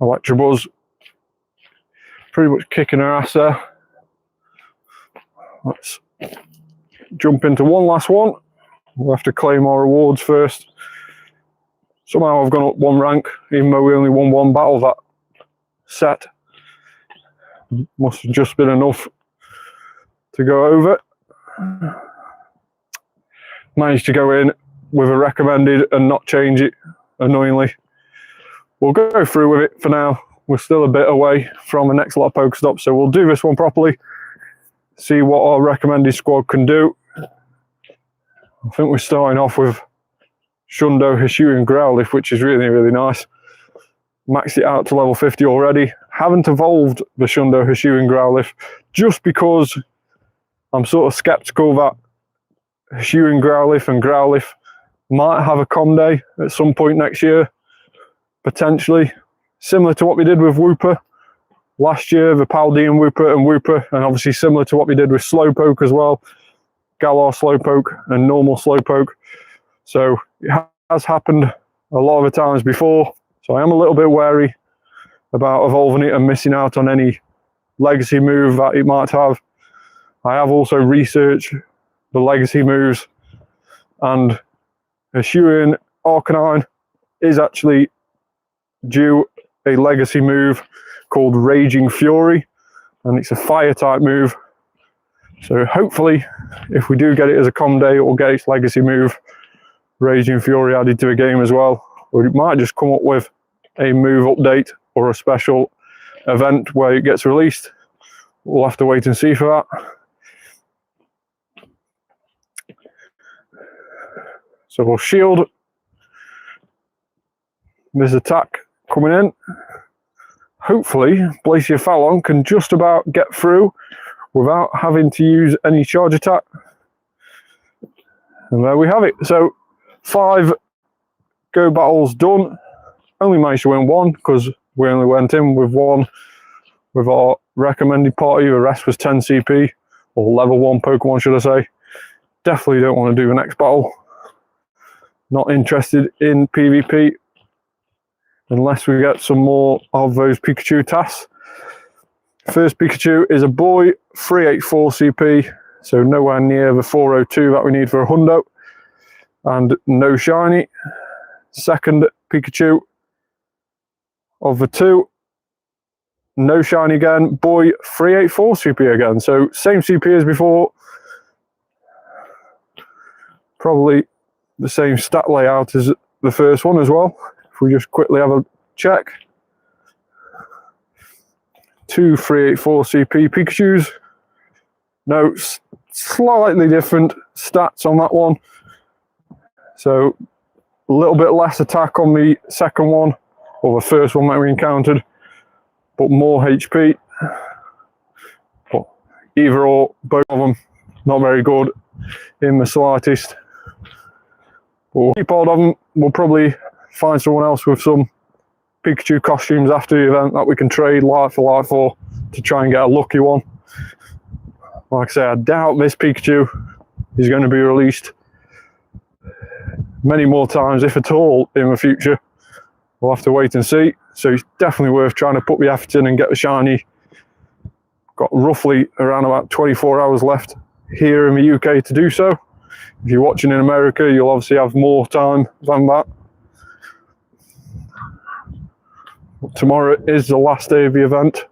Electabuzz pretty much kicking her ass there. Let's jump into one last one. We'll have to claim our rewards first. Somehow I've gone up 1 rank, even though we only won 1 battle that set. Must have just been enough to go over. Managed to go in with a recommended and not change it, annoyingly. We'll go through with it for now. We're still a bit away from the next lot of Pokestops, so we'll do this one properly, see what our recommended squad can do. I think we're starting off with Shundo, Hishu, and Growlithe, which is really, really nice. maxed it out to level 50 already. Haven't evolved the Shundo, Hisuian Growlithe just because I'm sort of skeptical that Hisuian Growlithe and Growlithe might have a com day at some point next year, potentially. Similar to what we did with Wooper last year, the Paldean Wooper, and obviously similar to what we did with Slowpoke as well, Galar Slowpoke and normal Slowpoke. So it has happened a lot of the times before, so I am a little bit wary about evolving it and missing out on any legacy move that it might have. I have also researched the legacy moves, and Hisuian Arcanine is actually due a legacy move called Raging Fury, and it's a fire type move. So hopefully, if we do get it as a com day, it will get its legacy move, Raging Fury, added to a game as well. Or it might just come up with a move update or a special event where it gets released. We'll have to wait and see for that. So we'll shield this attack coming in. Hopefully, Blazier Fallon can just about get through without having to use any charge attack. And there we have it. So 5 go battles done. Only managed to win 1 because we only went in with 1 with our recommended party. The rest was 10 CP, or level 1 Pokemon, should I say. Definitely don't want to do the next battle. Not interested in PvP unless we get some more of those Pikachu tasks. First Pikachu is a boy, 384 CP, so nowhere near the 402 that we need for a hundo, and no shiny. Second Pikachu of the 2, no shiny again, boy, 384 CP again, so same CP as before. Probably the same stat layout as the first one as well. If we just quickly have a check. 2 384 CP Pikachus. No, slightly different stats on that one. So a little bit less attack on the second one, or the first one that we encountered, but more HP. But either or, both of them not very good in the slightest. But we'll keep hold of them. We'll probably find someone else with some Pikachu costumes after the event that we can trade light for light for to try and get a lucky one. Like I say, I doubt this Pikachu is going to be released many more times, if at all, in the future. We'll have to wait and see. So it's definitely worth trying to put the effort in and get the shiny. Got roughly around about 24 hours left here in the UK to do so. If you're watching in America, you'll obviously have more time than that. Tomorrow is the last day of the event,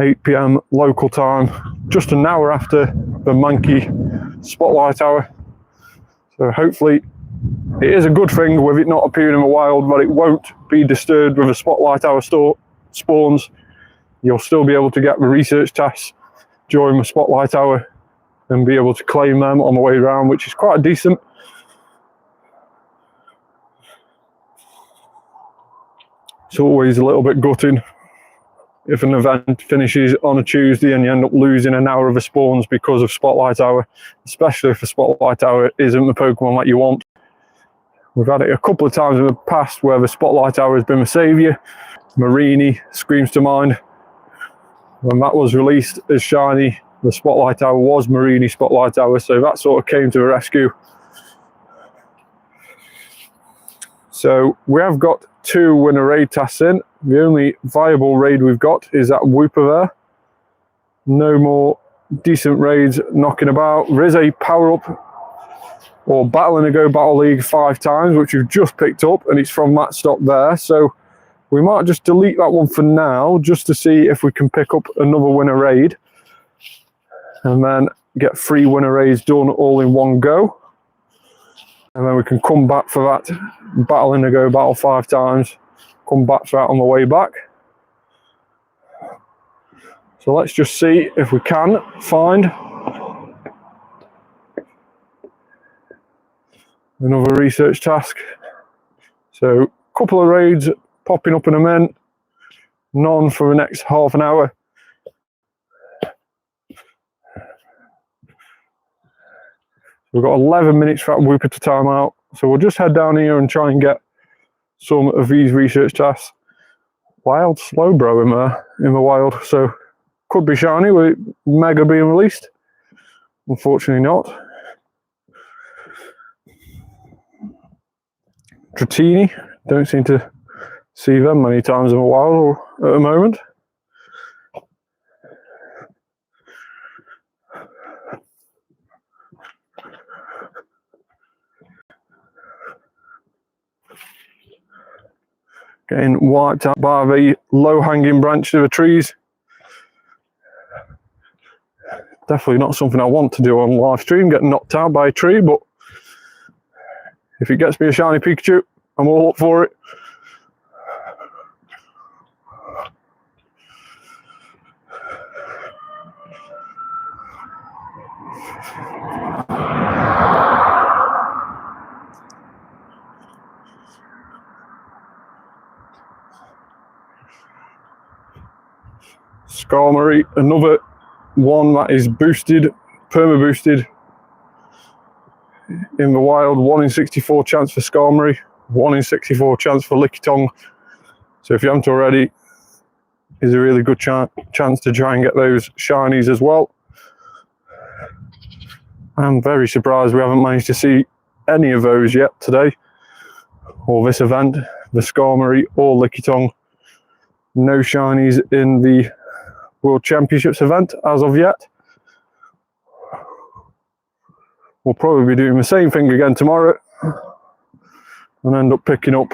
8 PM local time, just an hour after the Mankey Spotlight Hour. So hopefully it is a good thing with it not appearing in the wild, but it won't be disturbed with the Spotlight Hour spawns. You'll still be able to get the research tasks during the Spotlight Hour and be able to claim them on the way around, which is quite decent. It's always a little bit gutting if an event finishes on a Tuesday and you end up losing an hour of the spawns because of Spotlight Hour, especially if the Spotlight Hour isn't the Pokemon that you want. We've had it a couple of times in the past where the Spotlight Hour has been the saviour. Marini screams to mind. When that was released as shiny, the Spotlight Hour was Marini Spotlight Hour, so that sort of came to the rescue. So we have got 2 winner raid tasks in. The only viable raid we've got is that Wooper there. No more decent raids knocking about. There is a power-up or Battle in a Go Battle League 5 times, which we've just picked up, and it's from that stock there. So we might just delete that one for now, just to see if we can pick up another winner raid, and then get 3 winner raids done all in one go. And then we can come back for that Battle in a Go Battle 5 times, come back for that on the way back. So let's just see if we can find another research task. So a couple of raids popping up in a minute, none for the next half an hour. We've got 11 minutes for that Wooper to time out, so we'll just head down here and try and get some of these research tasks. Wild Slowbro in the wild, so could be shiny with Mega being released. Unfortunately not. Dratini, don't seem to see them many times in the wild at the moment. Getting wiped out by the low-hanging branches of the trees. Definitely not something I want to do on live stream, get knocked out by a tree, but if it gets me a shiny Pikachu, I'm all up for it. Skarmory, another one that is boosted, perma boosted in the wild. 1 in 64 chance for Skarmory, 1 in 64 chance for Lickitung. So if you haven't already, is a really good chance to try and get those shinies as well. I'm very surprised we haven't managed to see any of those yet today, or this event, the Skarmory or Lickitung. No shinies in the World Championships event as of yet. We'll probably be doing the same thing again tomorrow and end up picking up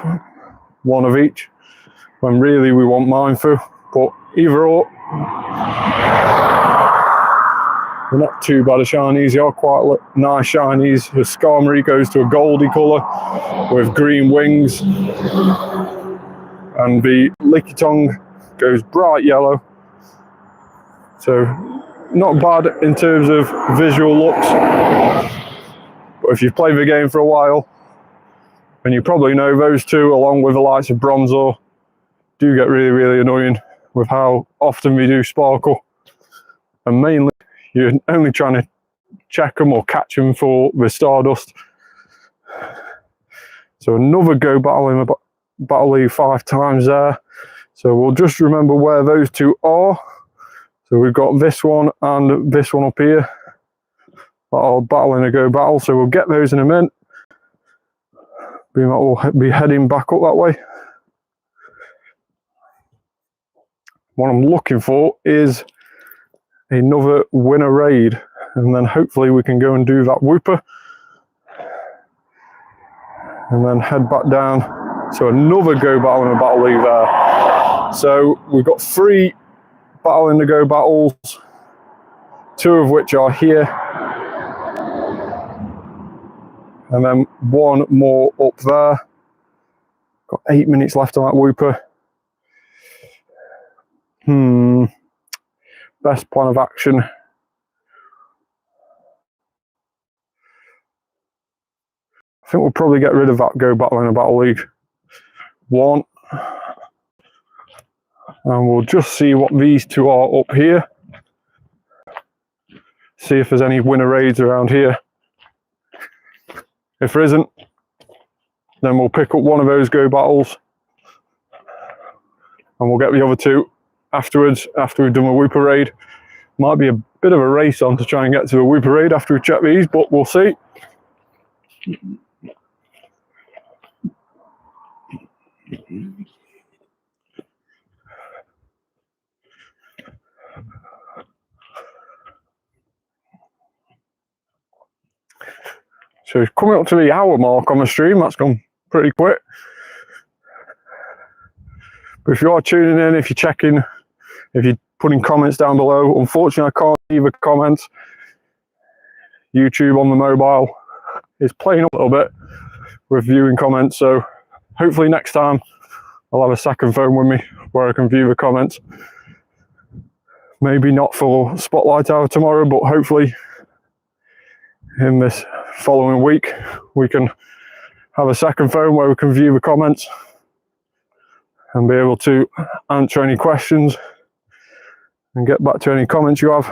one of each, when really we want Meinfoo. But either or, they're not too bad of shinies. They are quite nice shinies. The Skarmory goes to a goldy colour with green wings, and the Lickitung goes bright yellow. So not bad in terms of visual looks, but if you've played the game for a while, and you probably know those two, along with the likes of Bronzor, do get really, really annoying with how often we do sparkle, and mainly you're only trying to check them or catch them for the Stardust. So another Go Battle in the Battle League 5 times there. So we'll just remember where those two are. So we've got this one and this one up here that are battling a Go Battle. So we'll get those in a minute. We might all be heading back up that way. What I'm looking for is another winner raid, and then hopefully we can go and do that Wooper and then head back down. So another Go Battle in a Battle League there. So we've got 3 Battle in the Go Battles, 2 of which are here, and then 1 more up there. Got 8 minutes left on that Wooper. Best plan of action. I think we'll probably get rid of that Go Battle in a Battle League 1. And we'll just see what these 2 are up here. See if there's any winner raids around here. If there isn't, then we'll pick up one of those Go Battles. And we'll get the other 2 afterwards, after we've done a Wooper raid. Might be a bit of a race on to try and get to a Wooper raid after we check these, but we'll see. So it's coming up to the hour mark on the stream. That's gone pretty quick. But if you are tuning in, if you're checking, if you're putting comments down below, unfortunately I can't see the comments. YouTube on the mobile is playing up a little bit with viewing comments, so hopefully next time I'll have a second phone with me where I can view the comments. Maybe not for Spotlight Hour tomorrow, but hopefully in this following week we can have a second phone where we can view the comments. and be able to answer any questions and get back to any comments you have.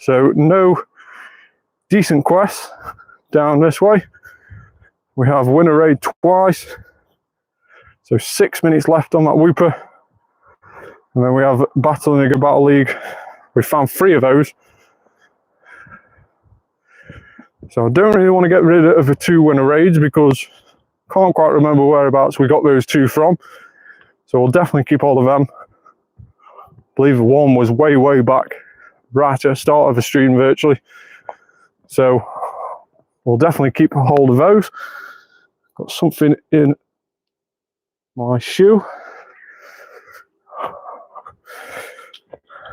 So no decent quests down this way. We have winner raid twice, so 6 minutes left on that Wooper, and then we have Battle in the Battle League. We found 3 of those, so I don't really want to get rid of the 2 winner raids because I can't quite remember whereabouts we got those 2 from, so we'll definitely keep all of them. I believe one was way back, right at the start of the stream virtually, so we'll definitely keep a hold of those. Got something in my shoe.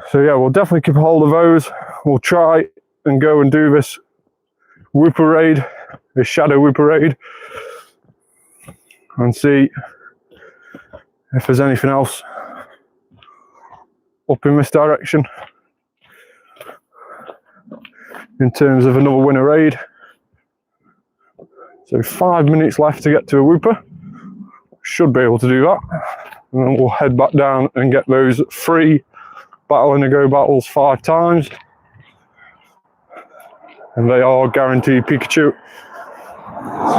So yeah, we'll definitely keep a hold of those. We'll try and go and do this Wooper raid, this Shadow Wooper raid, and see if there's anything else up in this direction in terms of another winner raid. So 5 minutes left to get to a Wooper. Should be able to do that. And then we'll head back down and get those 3 Battle in the Go battles 5 times. And they are guaranteed Pikachu.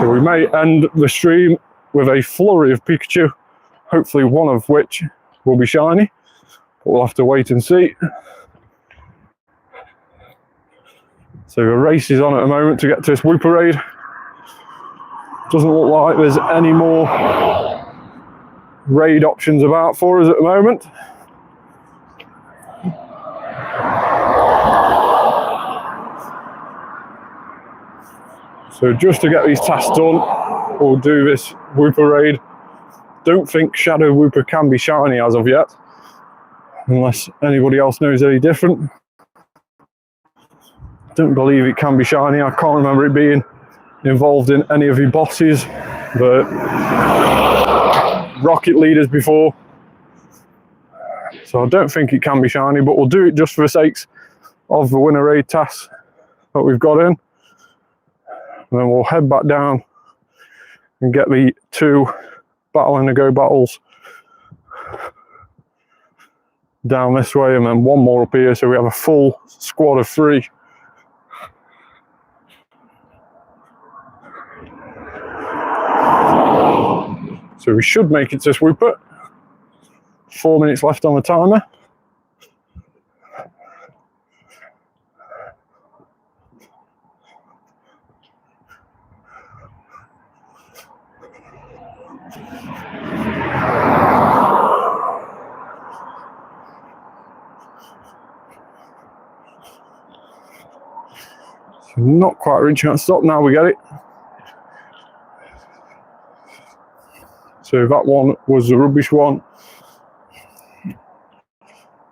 So we may end the stream with a flurry of Pikachu, hopefully one of which will be shiny. But we'll have to wait and see. So the race is on at the moment to get to this Wooper raid. Doesn't look like there's any more raid options about for us at the moment. So just to get these tasks done, we'll do this Wooper raid. Don't think Shadow Wooper can be shiny as of yet, unless anybody else knows any different. Don't believe it can be shiny. I can't remember it being involved in any of the bosses, the rocket leaders before, so I don't think it can be shiny, but we'll do it just for the sakes of the winner raid tasks that we've got in, and then we'll head back down and get the 2 Battle in the Go battles down this way, and then 1 more up here, so we have a full squad of 3. So we should make it to this Wooper. 4 minutes left on the timer. So not quite reaching that stop, now we get it. So that one was the rubbish one.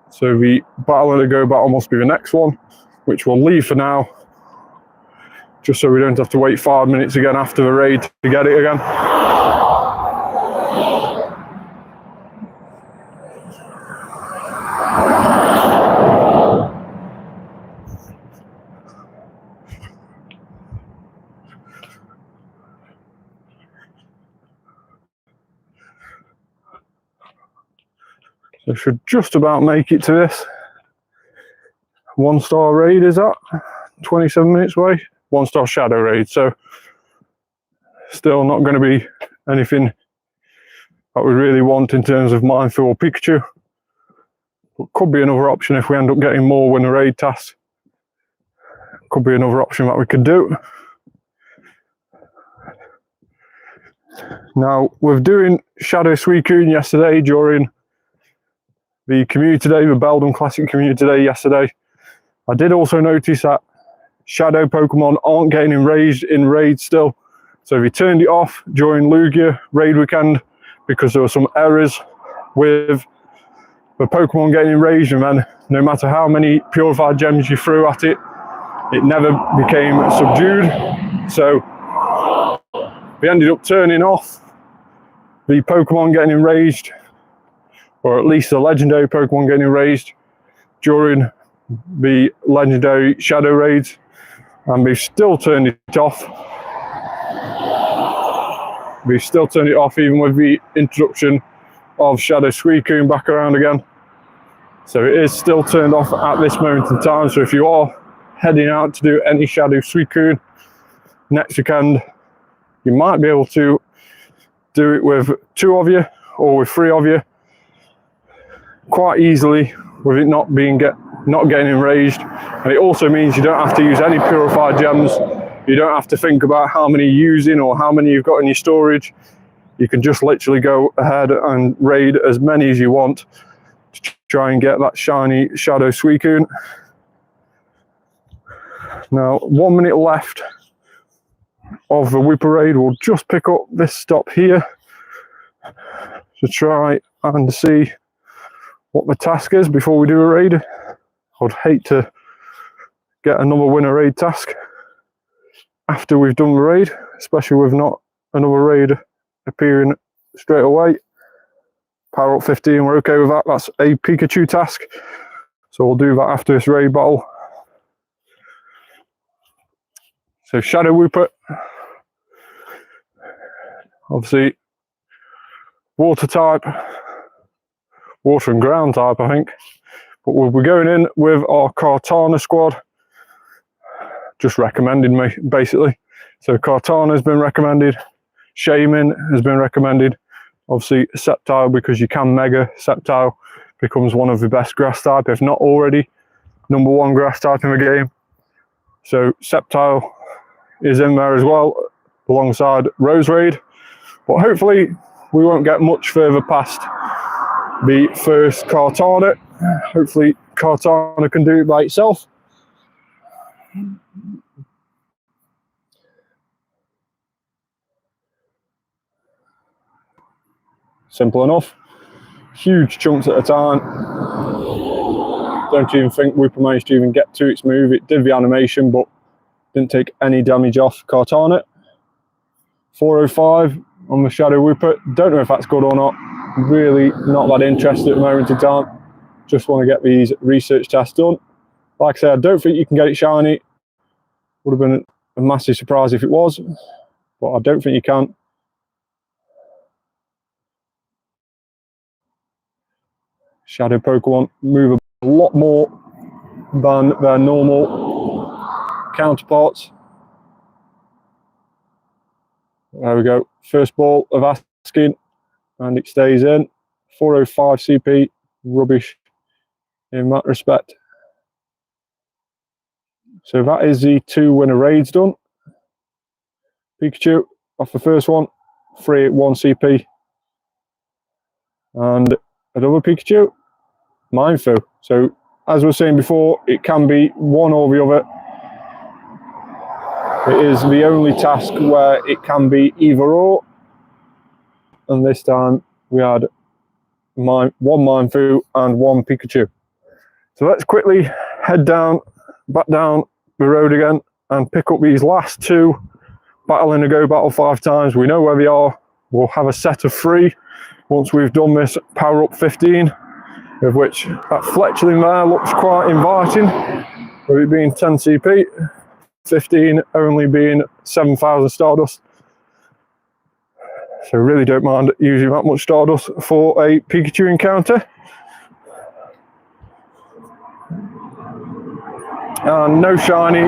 So the Battle in the Go battle must be the next one, which we'll leave for now, just so we don't have to wait 5 minutes again after the raid to get it again. So should just about make it to this 1-star raid, is that 27 minutes away? 1-star shadow raid, so still not going to be anything that we really want in terms of Meinfoo or Pikachu, but could be another option if we end up getting more winner raid tasks. Could be another option that we could do. Now, we're doing Shadow Suicune yesterday during the community day, the Beldum Classic community day yesterday. I did also notice that Shadow Pokemon aren't getting enraged in raids still. So we turned it off during Lugia raid weekend because there were some errors with the Pokemon getting enraged, and then no matter how many purified gems you threw at it, it never became subdued. So we ended up turning off the Pokemon getting enraged, or at least the legendary Pokemon getting enraged during the legendary shadow raids, and we've still turned it off We've still turned it off even with the introduction of Shadow Suicune back around again. So it is still turned off at this moment in time. So if you are heading out to do any Shadow Suicune next weekend, you might be able to do it with 2 of you or with 3 of you quite easily, with it not getting enraged. And it also means you don't have to use any purified gems. You don't have to think about how many you're using or how many you've got in your storage. You can just literally go ahead and raid as many as you want to try and get that shiny Shadow Suicune. Now, 1 minute left of the Whipper raid. We'll just pick up this stop here to try and see what the task is before we do a raid. I'd hate to get another winner raid task after we've done the raid, especially with not another raid appearing straight away. Power up 15, we're okay with that. That's a Pikachu task, so we'll do that after this raid battle. So Shadow Wooper, obviously water type, water and ground type I think, but we'll be going in with our Kartana squad, just recommended me basically. So Kartana has been recommended, Shaman has been recommended, obviously Sceptile, because you can Mega Sceptile, becomes one of the best grass type, if not already #1 grass type in the game. So Sceptile is in there as well alongside Rose Raid, but hopefully we won't get much further past the first Kartana. Hopefully Kartana can do it by itself. Simple enough. Huge chunks at a time. Don't even think Wooper managed to even get to its move. It did the animation, but didn't take any damage off Kartana. 405 on the Shadow Wooper. Don't know if that's good or not. Really not that interested at the moment in time. Just want to get these research tasks done. Like I said, I don't think you can get it shiny. Would have been a massive surprise if it was, but I don't think you can. Shadow Pokemon move a lot more than their normal counterparts. There we go. First ball of asking, and it stays in. 405 CP, rubbish in that respect. So that is the 2 winner raids done. Pikachu off the first one, 381 CP. And another Pikachu, Meinfoo. So as we were saying before, it can be one or the other. It is the only task where it can be either or. And this time we had one Meinfoo and 1 Pikachu. So let's quickly head back down the road again and pick up these last 2 Battle in a Go Battle 5 times. We know where they are. We'll have a set of 3 once we've done this Power Up 15, of which that Fletchling there looks quite inviting, with it being 10 CP, 15 only being 7,000 Stardust. So really don't mind using that much Stardust for a Pikachu encounter. And no shiny.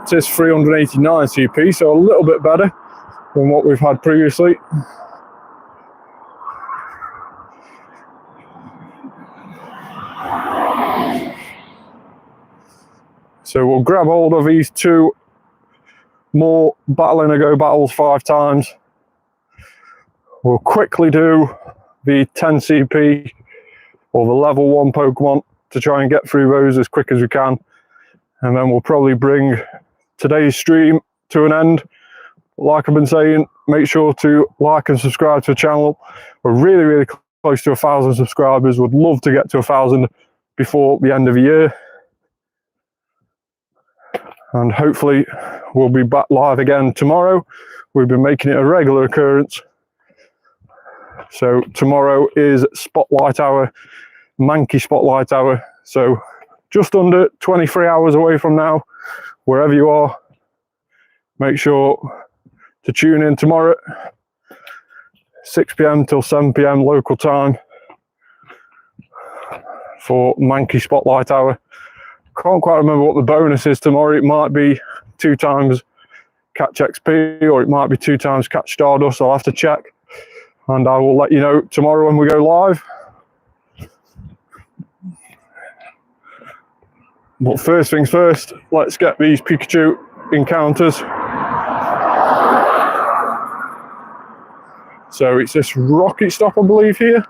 It is 389 CP, so a little bit better than what we've had previously. So we'll grab hold of these 2 more Battle in a Go battles 5 times. We'll quickly do the 10 CP or the level 1 Pokemon to try and get through those as quick as we can. And then we'll probably bring today's stream to an end. Like I've been saying, make sure to like and subscribe to the channel. We're really, really close to 1,000 subscribers. Would love to get to 1,000 before the end of the year. And hopefully we'll be back live again tomorrow. We've been making it a regular occurrence. So tomorrow is Spotlight Hour, Mankey Spotlight Hour. So just under 23 hours away from now, wherever you are, make sure to tune in tomorrow, 6 PM till 7 PM local time for Mankey Spotlight Hour. Can't quite remember what the bonus is tomorrow. It might be 2 times Catch XP, or it might be 2 times Catch Stardust. I'll have to check, and I will let you know tomorrow when we go live. But first things first, let's get these Pikachu encounters. So it's this rocket stop, I believe, here,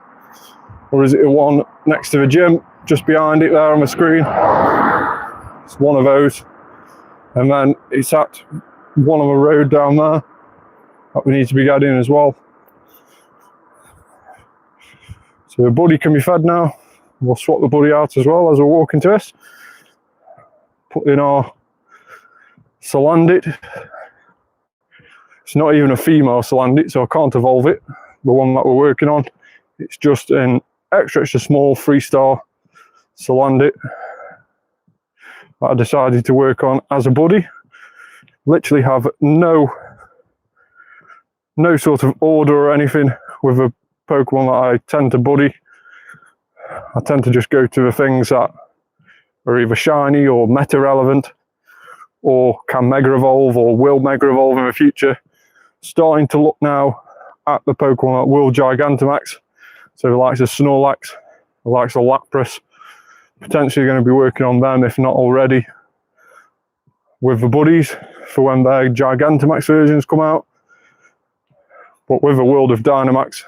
or is it the one next to the gym, just behind it there on the screen? It's one of those, and then it's at one of the road down there that we need to be getting as well. So the buddy can be fed now. We'll swap the buddy out as well as we're walking to this. Put in our Salandit. It's not even a female Salandit, so I can't evolve it, the one that we're working on. It's just an extra small 3-star Salandit that I decided to work on as a buddy. Literally have no sort of order or anything with a Pokemon that I tend to buddy. I tend to just go to the things that are either shiny or meta relevant, or can mega evolve or will mega evolve in the future. Starting to look now at the Pokemon that will Gigantamax. So the likes of Snorlax, the likes of Lapras, potentially going to be working on them if not already with the buddies for when their Gigantamax versions come out. But with the world of Dynamax,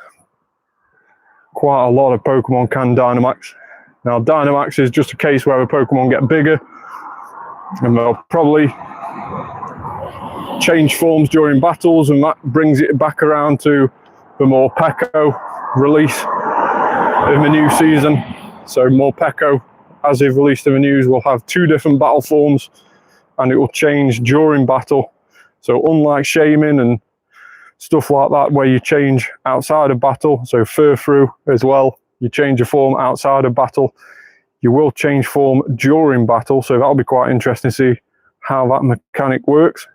quite a lot of Pokemon can Dynamax. Now Dynamax is just a case where the Pokemon get bigger and they'll probably change forms during battles, and that brings it back around to the Morpeko release in the new season. So Morpeko, as they've released in the news, will have 2 different battle forms, and it will change during battle. So unlike Shaman and stuff like that, where you change outside of battle, so Furfrou as well, you change your form outside of battle, you will change form during battle. So that'll be quite interesting to see how that mechanic works.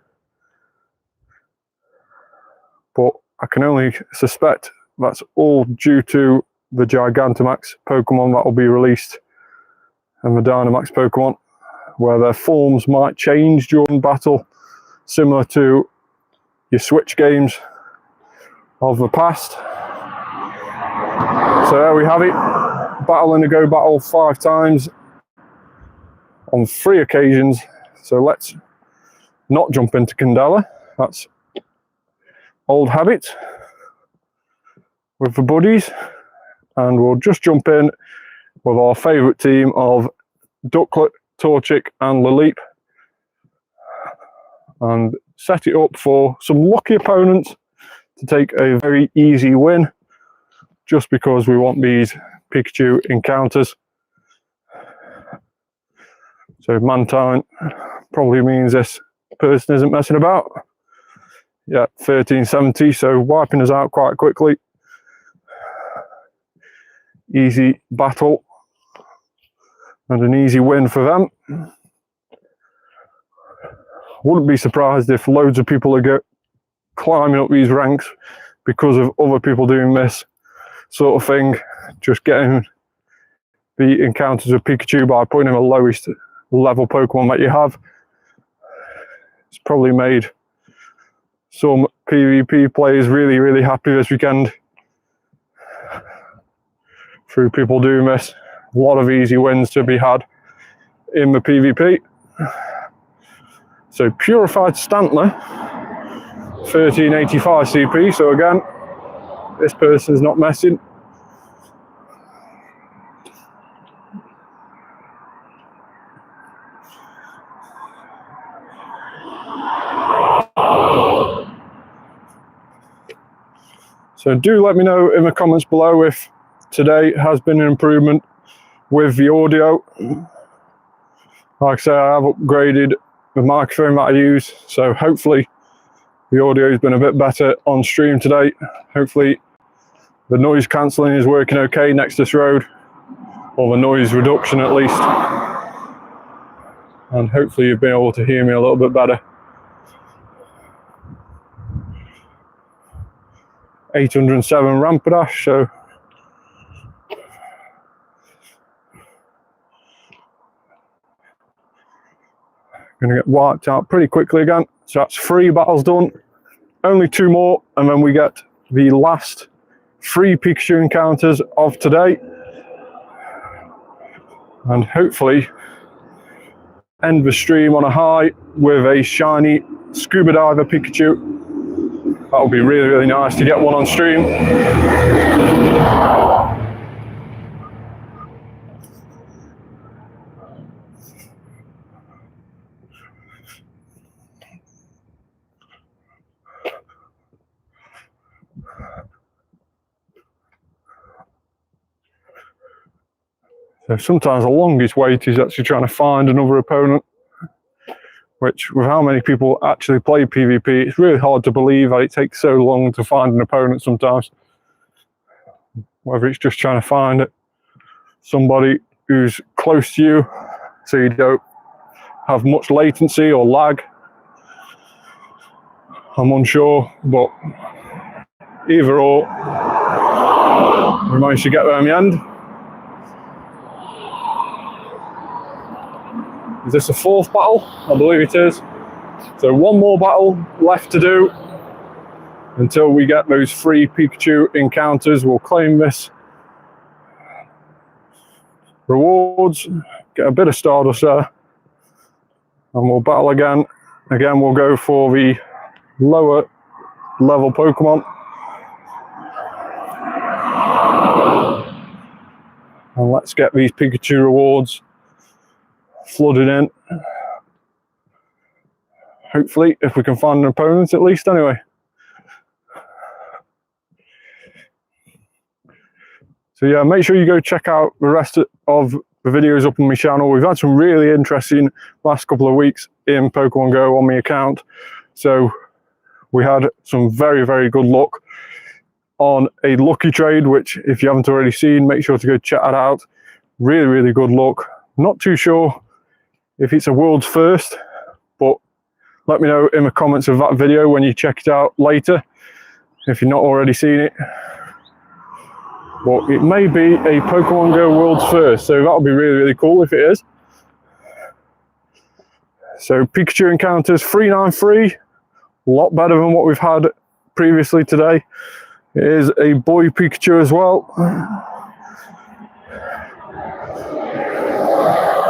But I can only suspect that's all due to the Gigantamax Pokemon that will be released and the Dynamax Pokemon, where their forms might change during battle, similar to your Switch games of the past. So there we have it. Battle in a Go Battle 5 times on 3 occasions. So let's not jump into Candela. That's old habit with the buddies, and we'll just jump in with our favourite team of Ducklet, Torchic and Laleep, and set it up for some lucky opponents to take a very easy win, just because we want these Pikachu encounters. So Mantine probably means this person isn't messing about. Yeah, 1370, so wiping us out quite quickly. Easy battle and an easy win for them. Wouldn't be surprised if loads of people are climbing up these ranks because of other people doing this sort of thing, just getting the encounters of Pikachu by putting in the lowest level Pokemon that you have. It's probably made some PvP players really, really happy this weekend through people doing this. A lot of easy wins to be had in the PvP. So Purified Stantler, 1385 CP. So again, this person's not messing. So do let me know in the comments below if today has been an improvement with the audio. Like I say, I have upgraded the microphone that I use, so hopefully the audio has been a bit better on stream today. Hopefully the noise cancelling is working okay next to this road, or the noise reduction at least, and hopefully you've been able to hear me a little bit better. 807 Rampadash, so going to get wiped out pretty quickly again. So that's 3 battles done, only 2 more, and then we get the last 3 Pikachu encounters of today, and hopefully end the stream on a high with a shiny scuba diver Pikachu. That would be really, really nice to get one on stream. So sometimes the longest wait is actually trying to find another opponent, which with how many people actually play PvP, it's really hard to believe that it takes so long to find an opponent sometimes. Whether it's just trying to find somebody who's close to you so you don't have much latency or lag, I'm unsure, but either or, we managed to get there in the end. Is this a 4th battle? I believe it is. So 1 more battle left to do until we get those 3 Pikachu encounters. We'll claim this rewards, get a bit of Stardust there, and we'll battle again. Again, we'll go for the lower level Pokemon. And let's get these Pikachu rewards flooded in. Hopefully, if we can find an opponent at least anyway. So yeah, make sure you go check out the rest of the videos up on my channel. We've had some really interesting last couple of weeks in Pokemon Go on my account. So we had some very, very good luck on a lucky trade, which if you haven't already seen, make sure to go check that out. Really, really good luck. Not too sure if it's a world's first, but let me know in the comments of that video when you check it out later, if you've not already seen it. But it may be a Pokemon Go world's first, so that'll be really, really cool if it is. So Pikachu encounters 393, a lot better than what we've had previously today. It is a boy Pikachu as well.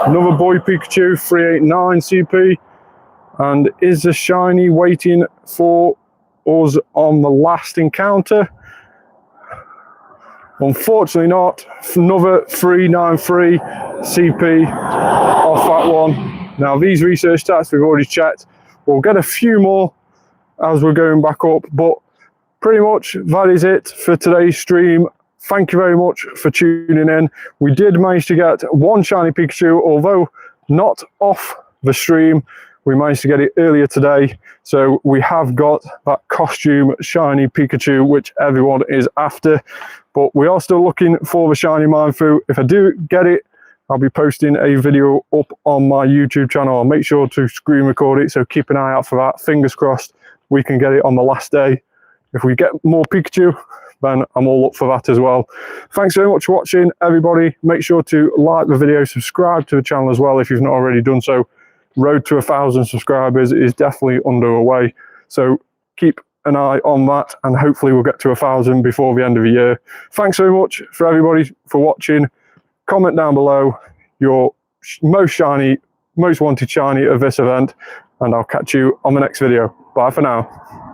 Another boy Pikachu, 389 CP, and is the shiny waiting for us on the last encounter? Unfortunately not. Another 393 CP off that one. Now these research stats we've already checked. We'll get a few more as we're going back up, but pretty much that is it for today's stream. Thank you very much for tuning in. We did manage to get 1 shiny Pikachu, although not off the stream. We managed to get it earlier today. So we have got that costume shiny Pikachu, which everyone is after. But we are still looking for the shiny Meinfoo. If I do get it, I'll be posting a video up on my YouTube channel. I'll make sure to screen record it, so keep an eye out for that. Fingers crossed we can get it on the last day. If we get more Pikachu, then I'm all up for that as well. Thanks very much for watching, everybody. Make sure to like the video, subscribe to the channel as well if you've not already done so. Road to 1,000 subscribers is definitely underway, so keep an eye on that, and hopefully we'll get to 1,000 before the end of the year. Thanks very much for everybody for watching. Comment down below your most shiny, most wanted shiny of this event, and I'll catch you on the next video. Bye for now.